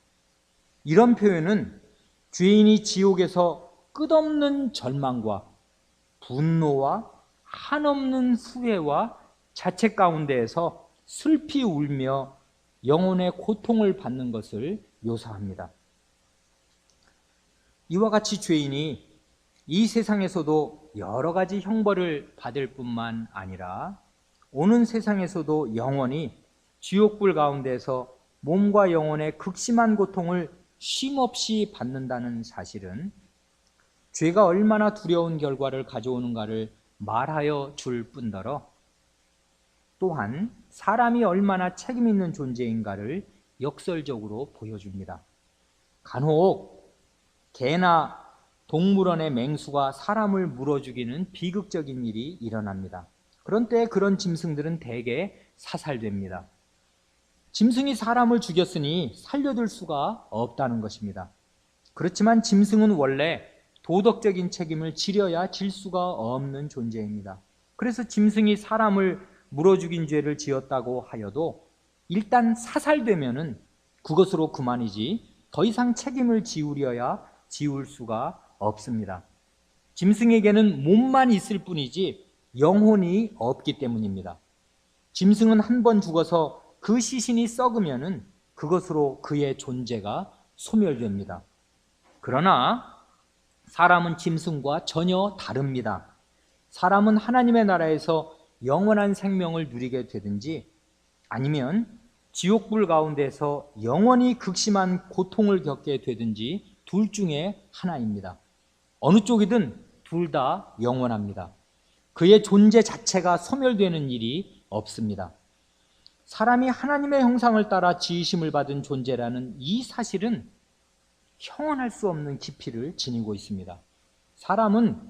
이런 표현은 죄인이 지옥에서 끝없는 절망과 분노와 한없는 후회와 자책 가운데에서 슬피 울며 영혼의 고통을 받는 것을 묘사합니다. 이와 같이 죄인이 이 세상에서도 여러 가지 형벌을 받을 뿐만 아니라 오는 세상에서도 영원히 지옥불 가운데서 몸과 영혼의 극심한 고통을 쉼없이 받는다는 사실은 죄가 얼마나 두려운 결과를 가져오는가를 말하여 줄 뿐더러 또한 사람이 얼마나 책임 있는 존재인가를 역설적으로 보여줍니다. 간혹 개나 동물원의 맹수가 사람을 물어 죽이는 비극적인 일이 일어납니다. 그런 때에 그런 짐승들은 대개 사살됩니다. 짐승이 사람을 죽였으니 살려둘 수가 없다는 것입니다. 그렇지만 짐승은 원래 도덕적인 책임을 지려야 질 수가 없는 존재입니다. 그래서 짐승이 사람을 물어 죽인 죄를 지었다고 하여도 일단 사살되면은 그것으로 그만이지 더 이상 책임을 지울 수가 없습니다. 짐승에게는 몸만 있을 뿐이지 영혼이 없기 때문입니다. 짐승은 한 번 죽어서 그 시신이 썩으면은 그것으로 그의 존재가 소멸됩니다. 그러나 사람은 짐승과 전혀 다릅니다. 사람은 하나님의 나라에서 영원한 생명을 누리게 되든지 아니면 지옥불 가운데서 영원히 극심한 고통을 겪게 되든지 둘 중에 하나입니다. 어느 쪽이든 둘 다 영원합니다. 그의 존재 자체가 소멸되는 일이 없습니다. 사람이 하나님의 형상을 따라 지으심을 받은 존재라는 이 사실은 형언할 수 없는 깊이를 지니고 있습니다. 사람은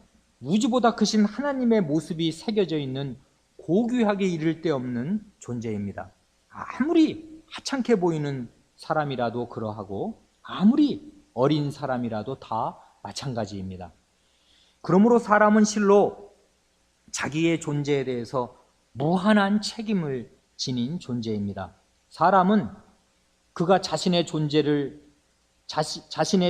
우주보다 크신 하나님의 모습이 새겨져 있는 고귀하게 이를 데 없는 존재입니다. 아무리 하찮게 보이는 사람이라도 그러하고 아무리 어린 사람이라도 다 마찬가지입니다. 그러므로 사람은 실로 자기의 존재에 대해서 무한한 책임을 지닌 존재입니다. 사람은 그가 자신의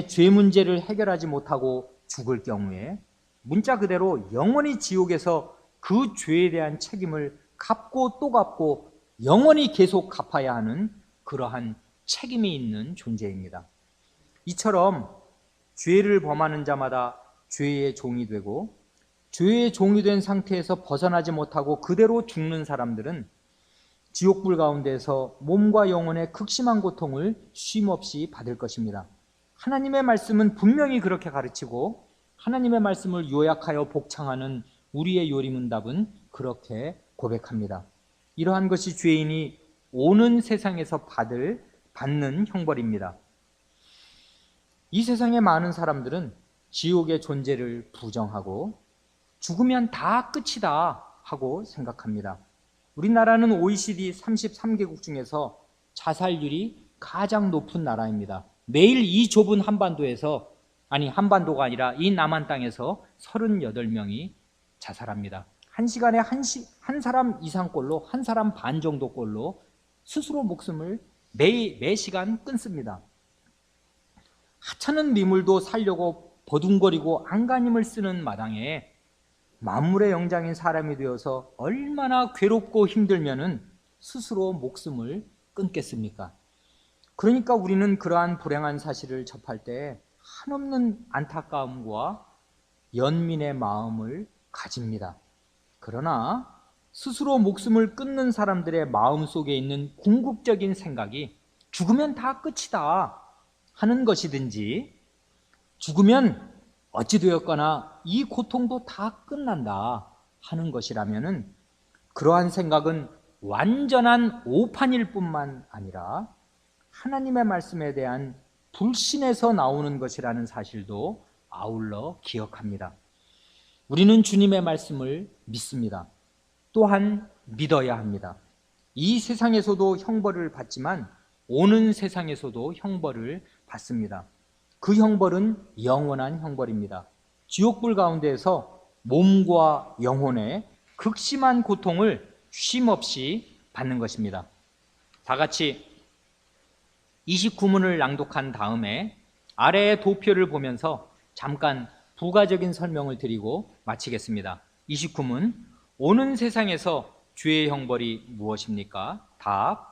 죄 문제를 해결하지 못하고 죽을 경우에 문자 그대로 영원히 지옥에서 그 죄에 대한 책임을 갚고 또 갚고 영원히 계속 갚아야 하는 그러한 책임이 있는 존재입니다. 이처럼 죄를 범하는 자마다 죄의 종이 되고 죄의 종이 된 상태에서 벗어나지 못하고 그대로 죽는 사람들은 지옥불 가운데서 몸과 영혼의 극심한 고통을 쉼없이 받을 것입니다. 하나님의 말씀은 분명히 그렇게 가르치고 하나님의 말씀을 요약하여 복창하는 우리의 요리문답은 그렇게 고백합니다. 이러한 것이 죄인이 오는 세상에서 받는 형벌입니다. 이 세상의 많은 사람들은 지옥의 존재를 부정하고 죽으면 다 끝이다 하고 생각합니다. 우리나라는 OECD 33개국 중에서 자살률이 가장 높은 나라입니다. 매일 이 좁은 한반도에서, 한반도가 아니라 이 남한 땅에서 38명이 자살합니다. 한 시간에 한 사람 이상꼴로, 한 사람 반 정도꼴로 스스로 목숨을 매 시간 끊습니다. 하찮은 미물도 살려고 버둥거리고 안간힘을 쓰는 마당에 만물의 영장인 사람이 되어서 얼마나 괴롭고 힘들면은 스스로 목숨을 끊겠습니까? 그러니까 우리는 그러한 불행한 사실을 접할 때 한없는 안타까움과 연민의 마음을 가집니다. 그러나 스스로 목숨을 끊는 사람들의 마음 속에 있는 궁극적인 생각이 죽으면 다 끝이다 하는 것이든지, 죽으면 어찌 되었거나 이 고통도 다 끝난다 하는 것이라면은 그러한 생각은 완전한 오판일 뿐만 아니라 하나님의 말씀에 대한 불신에서 나오는 것이라는 사실도 아울러 기억합니다. 우리는 주님의 말씀을 믿습니다. 또한 믿어야 합니다. 이 세상에서도 형벌을 받지만 오는 세상에서도 형벌을 받습니다. 그 형벌은 영원한 형벌입니다. 지옥불 가운데에서 몸과 영혼의 극심한 고통을 쉼없이 받는 것입니다. 다 같이 29문을 낭독한 다음에 아래의 도표를 보면서 잠깐 부가적인 설명을 드리고 마치겠습니다. 29문, 오는 세상에서 죄의 형벌이 무엇입니까? 답,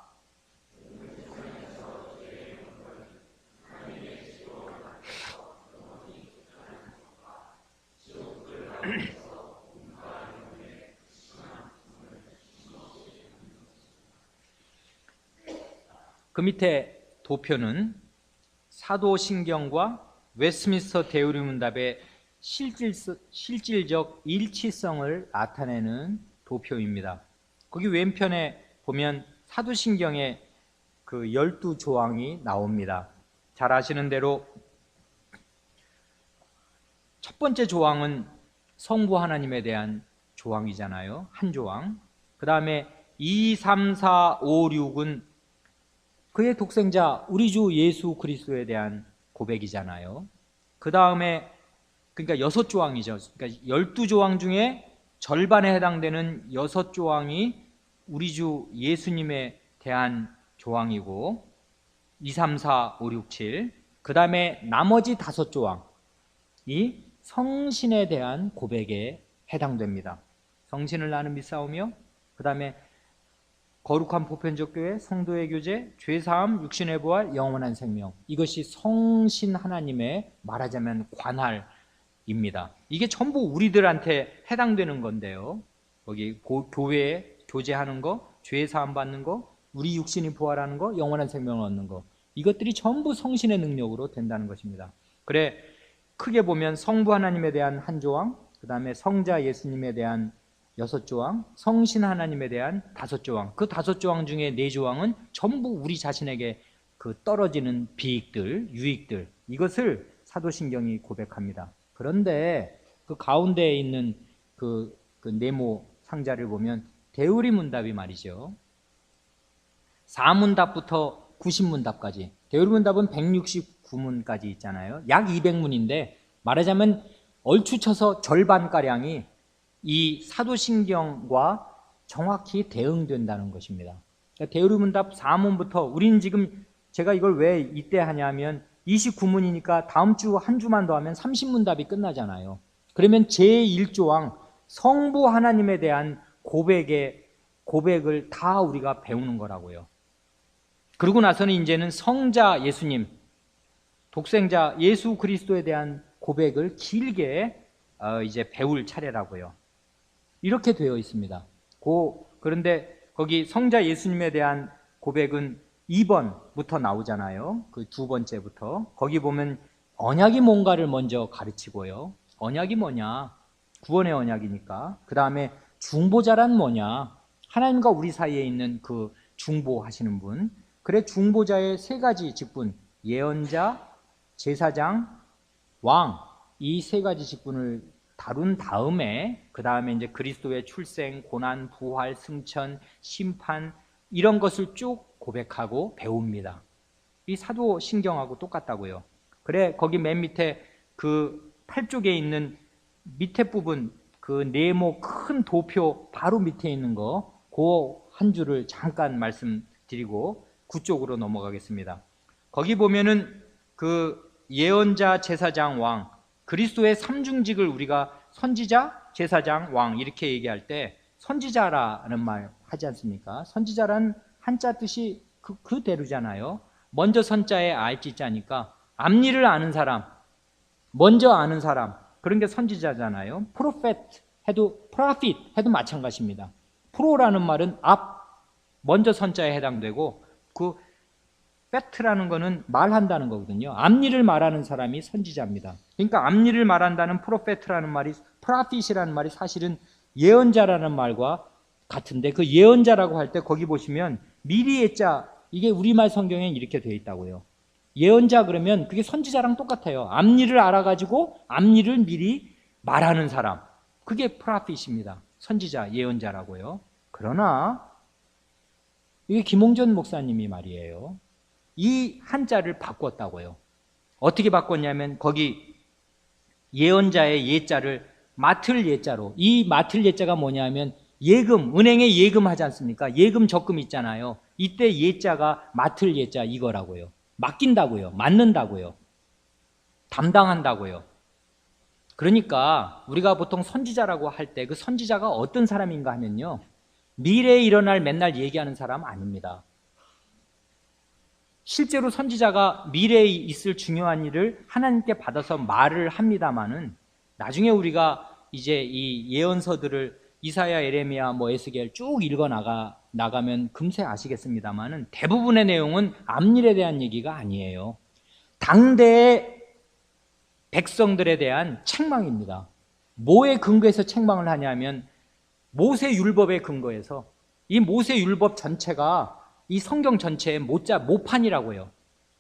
그 밑에 도표는 사도신경과 웨스트민스터 대의문답의 실질적 일치성을 나타내는 도표입니다. 거기 왼편에 보면 사도신경의 그 12조항이 나옵니다. 잘 아시는 대로 첫 번째 조항은 성부 하나님에 대한 조항이잖아요. 한 조항. 그 다음에 2, 3, 4, 5, 6은 그의 독생자 우리 주 예수 그리스도에 대한 고백이잖아요. 그 다음에 그러니까 6조항이죠. 그러니까 12조항 중에 절반에 해당되는 6조항이 우리 주 예수님에 대한 조항이고 2, 3, 4, 5, 6, 7. 그 다음에 나머지 5조항이 성신에 대한 고백에 해당됩니다. 성신을 나는 믿사오며, 그 다음에 거룩한 보편적 교회, 성도의 교제, 죄사함, 육신의 부활, 영원한 생명. 이것이 성신 하나님의 말하자면 관할입니다. 이게 전부 우리들한테 해당되는 건데요. 거기 교회에 교제하는 거, 죄사함 받는 거, 우리 육신이 부활하는 거, 영원한 생명을 얻는 거. 이것들이 전부 성신의 능력으로 된다는 것입니다. 그래 크게 보면 성부 하나님에 대한 한 조항, 그 다음에 성자 예수님에 대한 6조항, 성신 하나님에 대한 5조항, 그 5조항 중에 4조항은 전부 우리 자신에게 그 떨어지는 비익들, 유익들, 이것을 사도신경이 고백합니다. 그런데 그 가운데에 있는 그 네모 상자를 보면 대우리문답이 말이죠. 4문답부터 90문답까지, 대우리문답은 169문까지 있잖아요. 약 200문인데 말하자면 얼추쳐서 절반가량이 이 사도신경과 정확히 대응된다는 것입니다. 그러니까 대우리문답 4문부터, 우리는 지금 제가 이걸 왜 이때 하냐면 29문이니까 다음 주 한 주만 더 하면 30문답이 끝나잖아요. 그러면 제1조항 성부 하나님에 대한 고백의 고백을 다 우리가 배우는 거라고요. 그러고 나서는 이제는 성자 예수님, 독생자 예수 그리스도에 대한 고백을 길게 이제 배울 차례라고요. 이렇게 되어 있습니다. 그런데 거기 성자 예수님에 대한 고백은 2번부터 나오잖아요. 그 두 번째부터. 거기 보면 언약이 뭔가를 먼저 가르치고요. 언약이 뭐냐? 구원의 언약이니까. 그 다음에 중보자란 뭐냐? 하나님과 우리 사이에 있는 그 중보하시는 분. 그래, 중보자의 세 가지 직분, 예언자, 제사장, 왕, 이 세 가지 직분을 다룬 다음에 그 다음에 이제 그리스도의 출생, 고난, 부활, 승천, 심판 이런 것을 쭉 고백하고 배웁니다. 이 사도신경하고 똑같다고요. 그래, 거기 맨 밑에 그 8쪽에 있는 밑에 부분, 그 네모 큰 도표 바로 밑에 있는 거, 그 한 줄을 잠깐 말씀드리고 9쪽으로 넘어가겠습니다. 거기 보면은 그 예언자, 제사장, 왕, 그리스도의 삼중직을 우리가 선지자, 제사장, 왕 이렇게 얘기할 때 선지자라는 말 하지 않습니까? 선지자란 한자 뜻이 그대로잖아요. 먼저 선자에 알지자니까 앞일을 아는 사람, 먼저 아는 사람, 그런 게 선지자잖아요. 프로페트 해도 프라핏 해도 마찬가지입니다. 프로라는 말은 앞, 먼저 선자에 해당되고 그 팩트라는 거는 말한다는 거거든요. 앞일을 말하는 사람이 선지자입니다. 그러니까 앞일을 말한다는 프로페트라는 말이, 프라핏이라는 말이 사실은 예언자라는 말과 같은데 그 예언자라고 할 때 거기 보시면 미리의 자, 이게 우리말 성경에 이렇게 되어 있다고요. 예언자 그러면 그게 선지자랑 똑같아요. 앞일을 알아가지고 앞일을 미리 말하는 사람, 그게 프라핏입니다. 선지자, 예언자라고요. 그러나 이게 김홍전 목사님이 말이에요. 이 한자를 바꿨다고요. 어떻게 바꿨냐면 거기 예언자의 예자를 맡을 예자로, 이 맡을 예자가 뭐냐면 예금, 은행에 예금하지 않습니까? 예금 적금 있잖아요. 이때 예자가 맡을 예자 이거라고요. 맡긴다고요. 맡는다고요. 담당한다고요. 그러니까 우리가 보통 선지자라고 할 때 그 선지자가 어떤 사람인가 하면요, 미래에 일어날 맨날 얘기하는 사람 아닙니다. 실제로 선지자가 미래에 있을 중요한 일을 하나님께 받아서 말을 합니다마는 나중에 우리가 이제 이 예언서들을 이사야, 에레미야, 에스겔 쭉 읽어 나가면 금세 아시겠습니다마는 대부분의 내용은 앞일에 대한 얘기가 아니에요. 당대의 백성들에 대한 책망입니다. 뭐에 근거해서 책망을 하냐면 모세 율법에 근거해서, 이 모세 율법 전체가 이 성경 전체의 모판이라고요.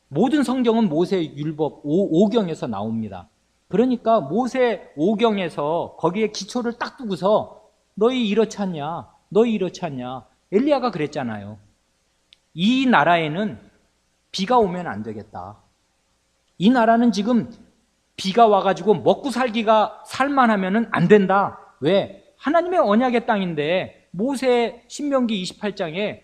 모든 성경은 모세 율법 5경에서 나옵니다. 그러니까 모세 5경에서 거기에 기초를 딱 두고서 너희 이렇지 않냐, 너희 이렇지 않냐. 엘리야가 그랬잖아요. 이 나라에는 비가 오면 안 되겠다. 이 나라는 지금 비가 와가지고 먹고 살기가 살만하면 안 된다. 왜? 하나님의 언약의 땅인데 모세 신명기 28장에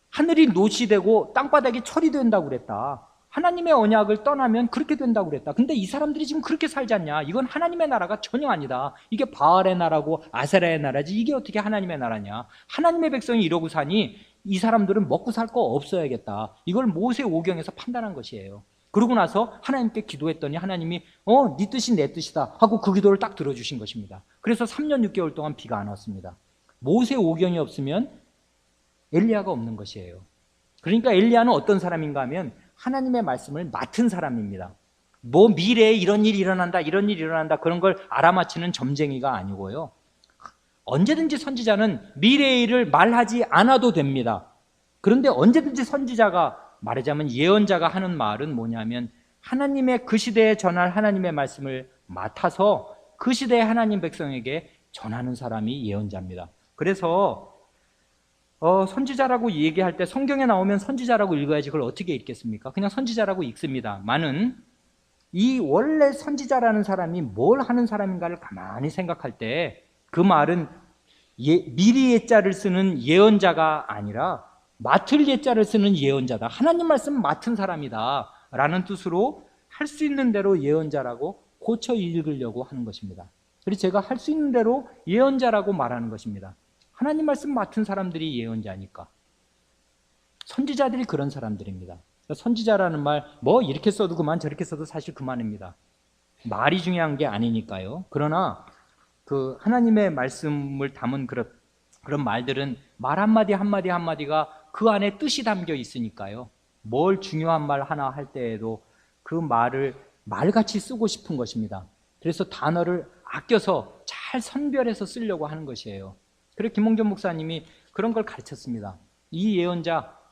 하늘이 노시되고 땅바닥이 철이 된다고 그랬다. 하나님의 언약을 떠나면 그렇게 된다고 그랬다. 근데 이 사람들이 지금 그렇게 살지 않냐? 이건 하나님의 나라가 전혀 아니다. 이게 바알의 나라고 아세라의 나라지 이게 어떻게 하나님의 나라냐? 하나님의 백성이 이러고 사니 이 사람들은 먹고 살 거 없어야겠다. 이걸 모세 5경에서 판단한 것이에요. 그러고 나서 하나님께 기도했더니 하나님이 네 뜻이 내 뜻이다 하고 그 기도를 딱 들어주신 것입니다. 그래서 3년 6개월 동안 비가 안 왔습니다. 모세 5경이 없으면 엘리야가 없는 것이에요. 그러니까 엘리야는 어떤 사람인가 하면 하나님의 말씀을 맡은 사람입니다. 미래에 이런 일이 일어난다, 이런 일이 일어난다 그런 걸 알아맞히는 점쟁이가 아니고요. 언제든지 선지자는 미래의 일을 말하지 않아도 됩니다. 그런데 언제든지 선지자가, 말하자면 예언자가 하는 말은 뭐냐면 하나님의 그 시대에 전할 하나님의 말씀을 맡아서 그 시대의 하나님 백성에게 전하는 사람이 예언자입니다. 그래서 선지자라고 얘기할 때 성경에 나오면 선지자라고 읽어야지 그걸 어떻게 읽겠습니까? 그냥 선지자라고 읽습니다만은 이 원래 선지자라는 사람이 뭘 하는 사람인가를 가만히 생각할 때 그 말은 미리 예자를 쓰는 예언자가 아니라 맡을 예자를 쓰는 예언자다. 하나님 말씀 맡은 사람이다 라는 뜻으로 할 수 있는 대로 예언자라고 고쳐 읽으려고 하는 것입니다. 그래서 제가 할 수 있는 대로 예언자라고 말하는 것입니다. 하나님 말씀 맡은 사람들이 예언자니까. 선지자들이 그런 사람들입니다. 선지자라는 말, 뭐 이렇게 써도 그만 저렇게 써도 사실 그만입니다. 말이 중요한 게 아니니까요. 그러나 그 하나님의 말씀을 담은 그런 말들은 말 한마디 한마디 한마디가 그 안에 뜻이 담겨 있으니까요. 뭘 중요한 말 하나 할 때에도 그 말을 말같이 쓰고 싶은 것입니다. 그래서 단어를 아껴서 잘 선별해서 쓰려고 하는 것이에요. 그래서 김홍전 목사님이 그런 걸 가르쳤습니다. 이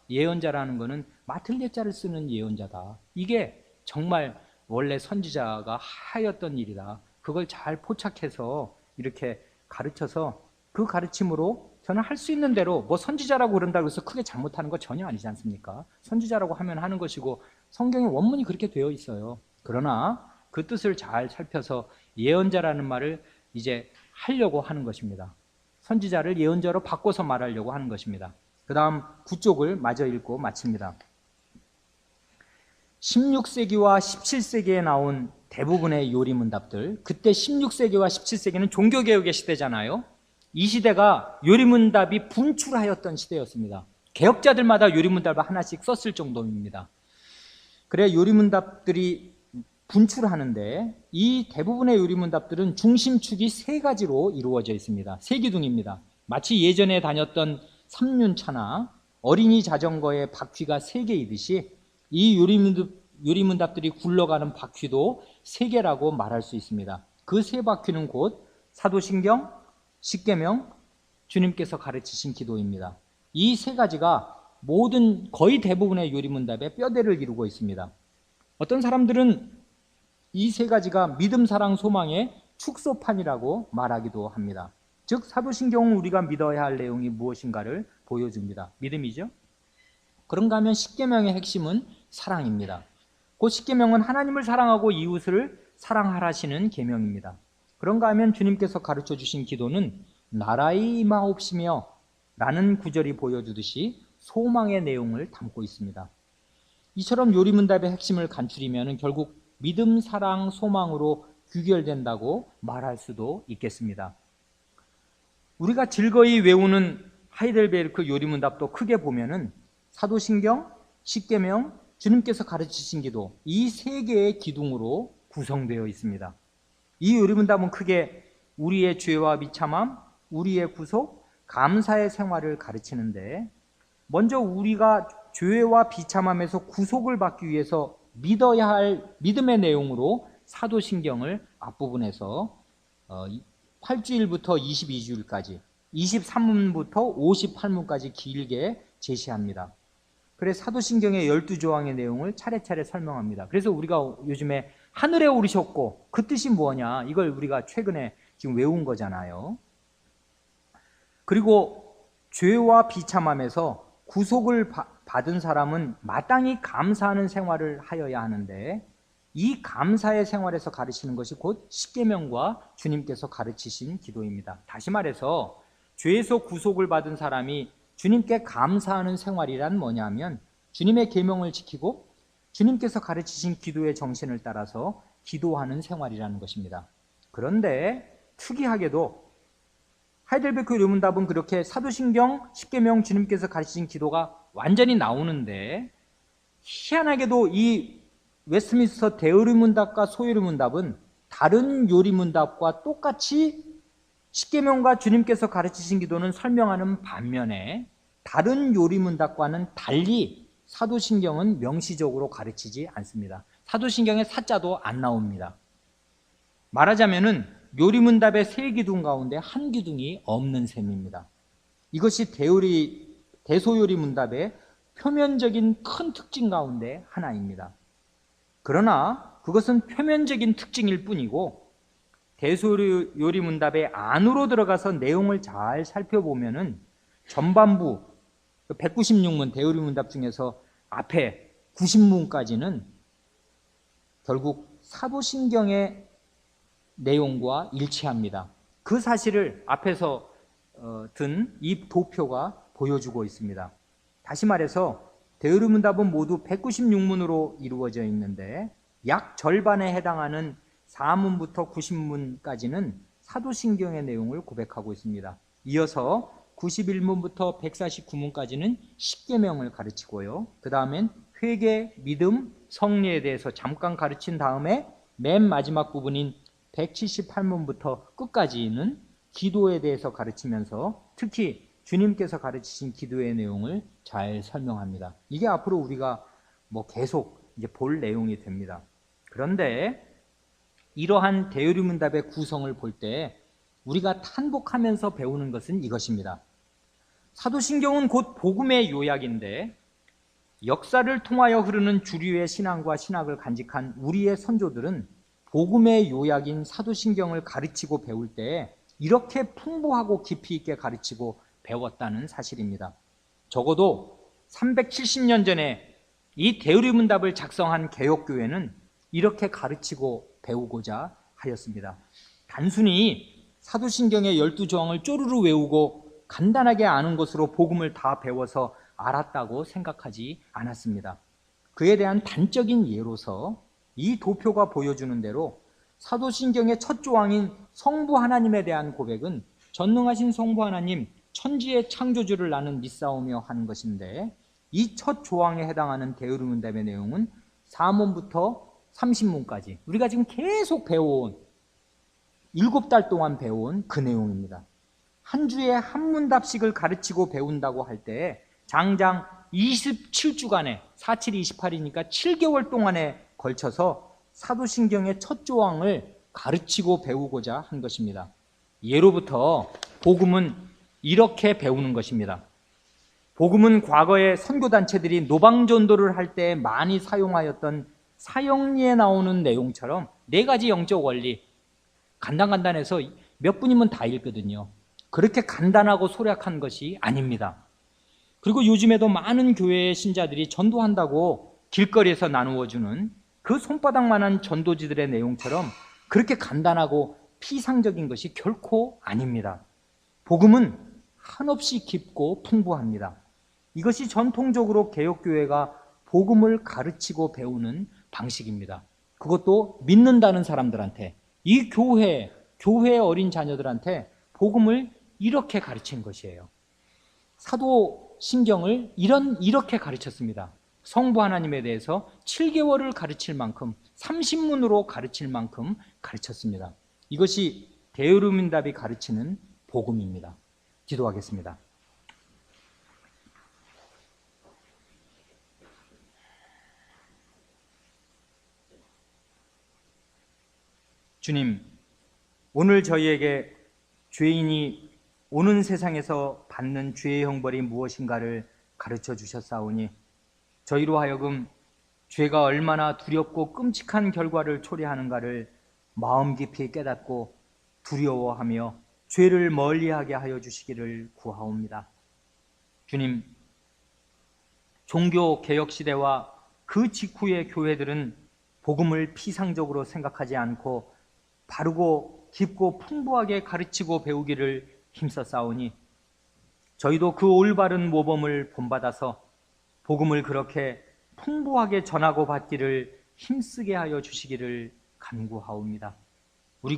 예언자라는 것은 맡을 예자를 쓰는 예언자다. 이게 정말 원래 선지자가 하였던 일이다. 그걸 잘 포착해서 이렇게 가르쳐서 그 가르침으로 저는 할 수 있는 대로, 뭐 선지자라고 그런다고 해서 크게 잘못하는 거 전혀 아니지 않습니까? 선지자라고 하면 하는 것이고 성경의 원문이 그렇게 되어 있어요. 그러나 그 뜻을 잘 살펴서 예언자라는 말을 이제 하려고 하는 것입니다. 선지자를 예언자로 바꿔서 말하려고 하는 것입니다. 그 다음 9쪽을 마저 읽고 마칩니다. 16세기와 17세기에 나온 대부분의 요리문답들, 그때 16세기와 17세기는 종교개혁의 시대잖아요. 이 시대가 요리문답이 분출하였던 시대였습니다. 개혁자들마다 요리문답을 하나씩 썼을 정도입니다. 그래 요리문답들이 분출하는데 이 대부분의 요리문답들은 중심축이 세 가지로 이루어져 있습니다. 세 기둥입니다. 마치 예전에 다녔던 삼륜차나 어린이 자전거의 바퀴가 세 개이듯이 이 요리문답들이 굴러가는 바퀴도 세 개라고 말할 수 있습니다. 그 세 바퀴는 곧 사도신경, 십계명, 주님께서 가르치신 기도입니다. 이 세 가지가 거의 대부분의 요리문답의 뼈대를 이루고 있습니다. 어떤 사람들은 이 세 가지가 믿음, 사랑, 소망의 축소판이라고 말하기도 합니다. 즉 사도신경은 우리가 믿어야 할 내용이 무엇인가를 보여줍니다. 믿음이죠. 그런가 하면 십계명의 핵심은 사랑입니다. 그 십계명은 하나님을 사랑하고 이웃을 사랑하라시는 계명입니다. 그런가 하면 주님께서 가르쳐 주신 기도는 나라의 임하옵시며 라는 구절이 보여주듯이 소망의 내용을 담고 있습니다. 이처럼 요리문답의 핵심을 간추리면 결국 믿음, 사랑, 소망으로 귀결된다고 말할 수도 있겠습니다. 우리가 즐거이 외우는 하이델베르크 요리문답도 크게 보면은 사도신경, 십계명, 주님께서 가르치신 기도, 이 세 개의 기둥으로 구성되어 있습니다. 이 요리문답은 크게 우리의 죄와 비참함, 우리의 구속, 감사의 생활을 가르치는데, 먼저 우리가 죄와 비참함에서 구속을 받기 위해서 믿어야 할 믿음의 내용으로 사도신경을 앞부분에서 8주일부터 22주일까지 23문부터 58문까지 길게 제시합니다. 그래서 사도신경의 12조항의 내용을 차례차례 설명합니다. 그래서 우리가 요즘에 하늘에 오르셨고 그 뜻이 뭐냐, 이걸 우리가 최근에 지금 외운 거잖아요. 그리고 죄와 비참함에서 구속을 받은 사람은 마땅히 감사하는 생활을 하여야 하는데, 이 감사의 생활에서 가르치는 것이 곧 십계명과 주님께서 가르치신 기도입니다. 다시 말해서 죄에서 구속을 받은 사람이 주님께 감사하는 생활이란 뭐냐면 주님의 계명을 지키고 주님께서 가르치신 기도의 정신을 따라서 기도하는 생활이라는 것입니다. 그런데 특이하게도 하이델베르크 요리문답은 그렇게 사도신경, 십계명, 주님께서 가르치신 기도가 완전히 나오는데, 희한하게도 이 웨스트민스터 대요리문답과 소요리문답은 다른 요리문답과 똑같이 십계명과 주님께서 가르치신 기도는 설명하는 반면에 다른 요리문답과는 달리 사도신경은 명시적으로 가르치지 않습니다. 사도신경에 사자도 안 나옵니다. 말하자면은 요리문답의 세 기둥 가운데 한 기둥이 없는 셈입니다. 이것이 대소요리문답의 표면적인 큰 특징 가운데 하나입니다. 그러나 그것은 표면적인 특징일 뿐이고, 대소요리문답의 안으로 들어가서 내용을 잘 살펴보면은 전반부 196문 대요리문답 중에서 앞에 90문까지는 결국 사도신경의 내용과 일치합니다. 그 사실을 앞에서 든 이 도표가 보여주고 있습니다. 다시 말해서 대요리문답은 모두 196문으로 이루어져 있는데 약 절반에 해당하는 4문부터 90문까지는 사도신경의 내용을 고백하고 있습니다. 이어서 91문부터 149문까지는 십계명을 가르치고요. 그 다음엔 회개, 믿음, 성리에 대해서 잠깐 가르친 다음에 맨 마지막 부분인 178문부터 끝까지는 기도에 대해서 가르치면서 특히 주님께서 가르치신 기도의 내용을 잘 설명합니다. 이게 앞으로 우리가 계속 이제 볼 내용이 됩니다. 그런데 이러한 대요리문답의 구성을 볼 때 우리가 탄복하면서 배우는 것은 이것입니다. 사도신경은 곧 복음의 요약인데 역사를 통하여 흐르는 주류의 신앙과 신학을 간직한 우리의 선조들은 복음의 요약인 사도신경을 가르치고 배울 때 이렇게 풍부하고 깊이 있게 가르치고 배웠다는 사실입니다. 적어도 370년 전에 이 대요리문답을 작성한 개혁교회는 이렇게 가르치고 배우고자 하였습니다. 단순히 사도신경의 12조항을 쪼르르 외우고 간단하게 아는 것으로 복음을 다 배워서 알았다고 생각하지 않았습니다. 그에 대한 단적인 예로서 이 도표가 보여주는 대로 사도신경의 첫 조항인 성부 하나님에 대한 고백은 전능하신 성부 하나님, 천지의 창조주를 나는 믿사오며 하는 것인데 이 첫 조항에 해당하는 대요리문답의 내용은 4문부터 30문까지 우리가 지금 계속 배워온 7달 동안 배워온 그 내용입니다. 한 주에 한 문답씩을 가르치고 배운다고 할 때 장장 27주간에 47이 28이니까 7개월 동안에 걸쳐서 사도신경의 첫 조항을 가르치고 배우고자 한 것입니다. 예로부터 복음은 이렇게 배우는 것입니다. 복음은 과거의 선교단체들이 노방전도를 할 때 많이 사용하였던 사형리에 나오는 내용처럼 4가지 영적 원리, 간단해서 몇 분이면 다 읽거든요. 그렇게 간단하고 소략한 것이 아닙니다. 그리고 요즘에도 많은 교회의 신자들이 전도한다고 길거리에서 나누어주는 그 손바닥만한 전도지들의 내용처럼 그렇게 간단하고 피상적인 것이 결코 아닙니다. 복음은 한없이 깊고 풍부합니다. 이것이 전통적으로 개혁교회가 복음을 가르치고 배우는 방식입니다. 그것도 믿는다는 사람들한테, 이 교회의 어린 자녀들한테 복음을 이렇게 가르친 것이에요. 사도신경을 이렇게 가르쳤습니다. 성부 하나님에 대해서 7개월을 가르칠 만큼 30문으로 가르칠 만큼 가르쳤습니다. 이것이 대요리문답이 가르치는 복음입니다. 기도하겠습니다. 주님, 오늘 저희에게 죄인이 오는 세상에서 받는 죄의 형벌이 무엇인가를 가르쳐 주셨사오니 저희로 하여금 죄가 얼마나 두렵고 끔찍한 결과를 초래하는가를 마음 깊이 깨닫고 두려워하며 죄를 멀리하게 하여 주시기를 구하옵니다. 주님, 종교개혁시대와 그 직후의 교회들은 복음을 피상적으로 생각하지 않고 바르고 깊고 풍부하게 가르치고 배우기를 힘써싸우니 저희도 그 올바른 모범을 본받아서 복음을 그렇게 풍부하게 전하고 받기를 힘쓰게 하여 주시기를 간구하옵니다. 우리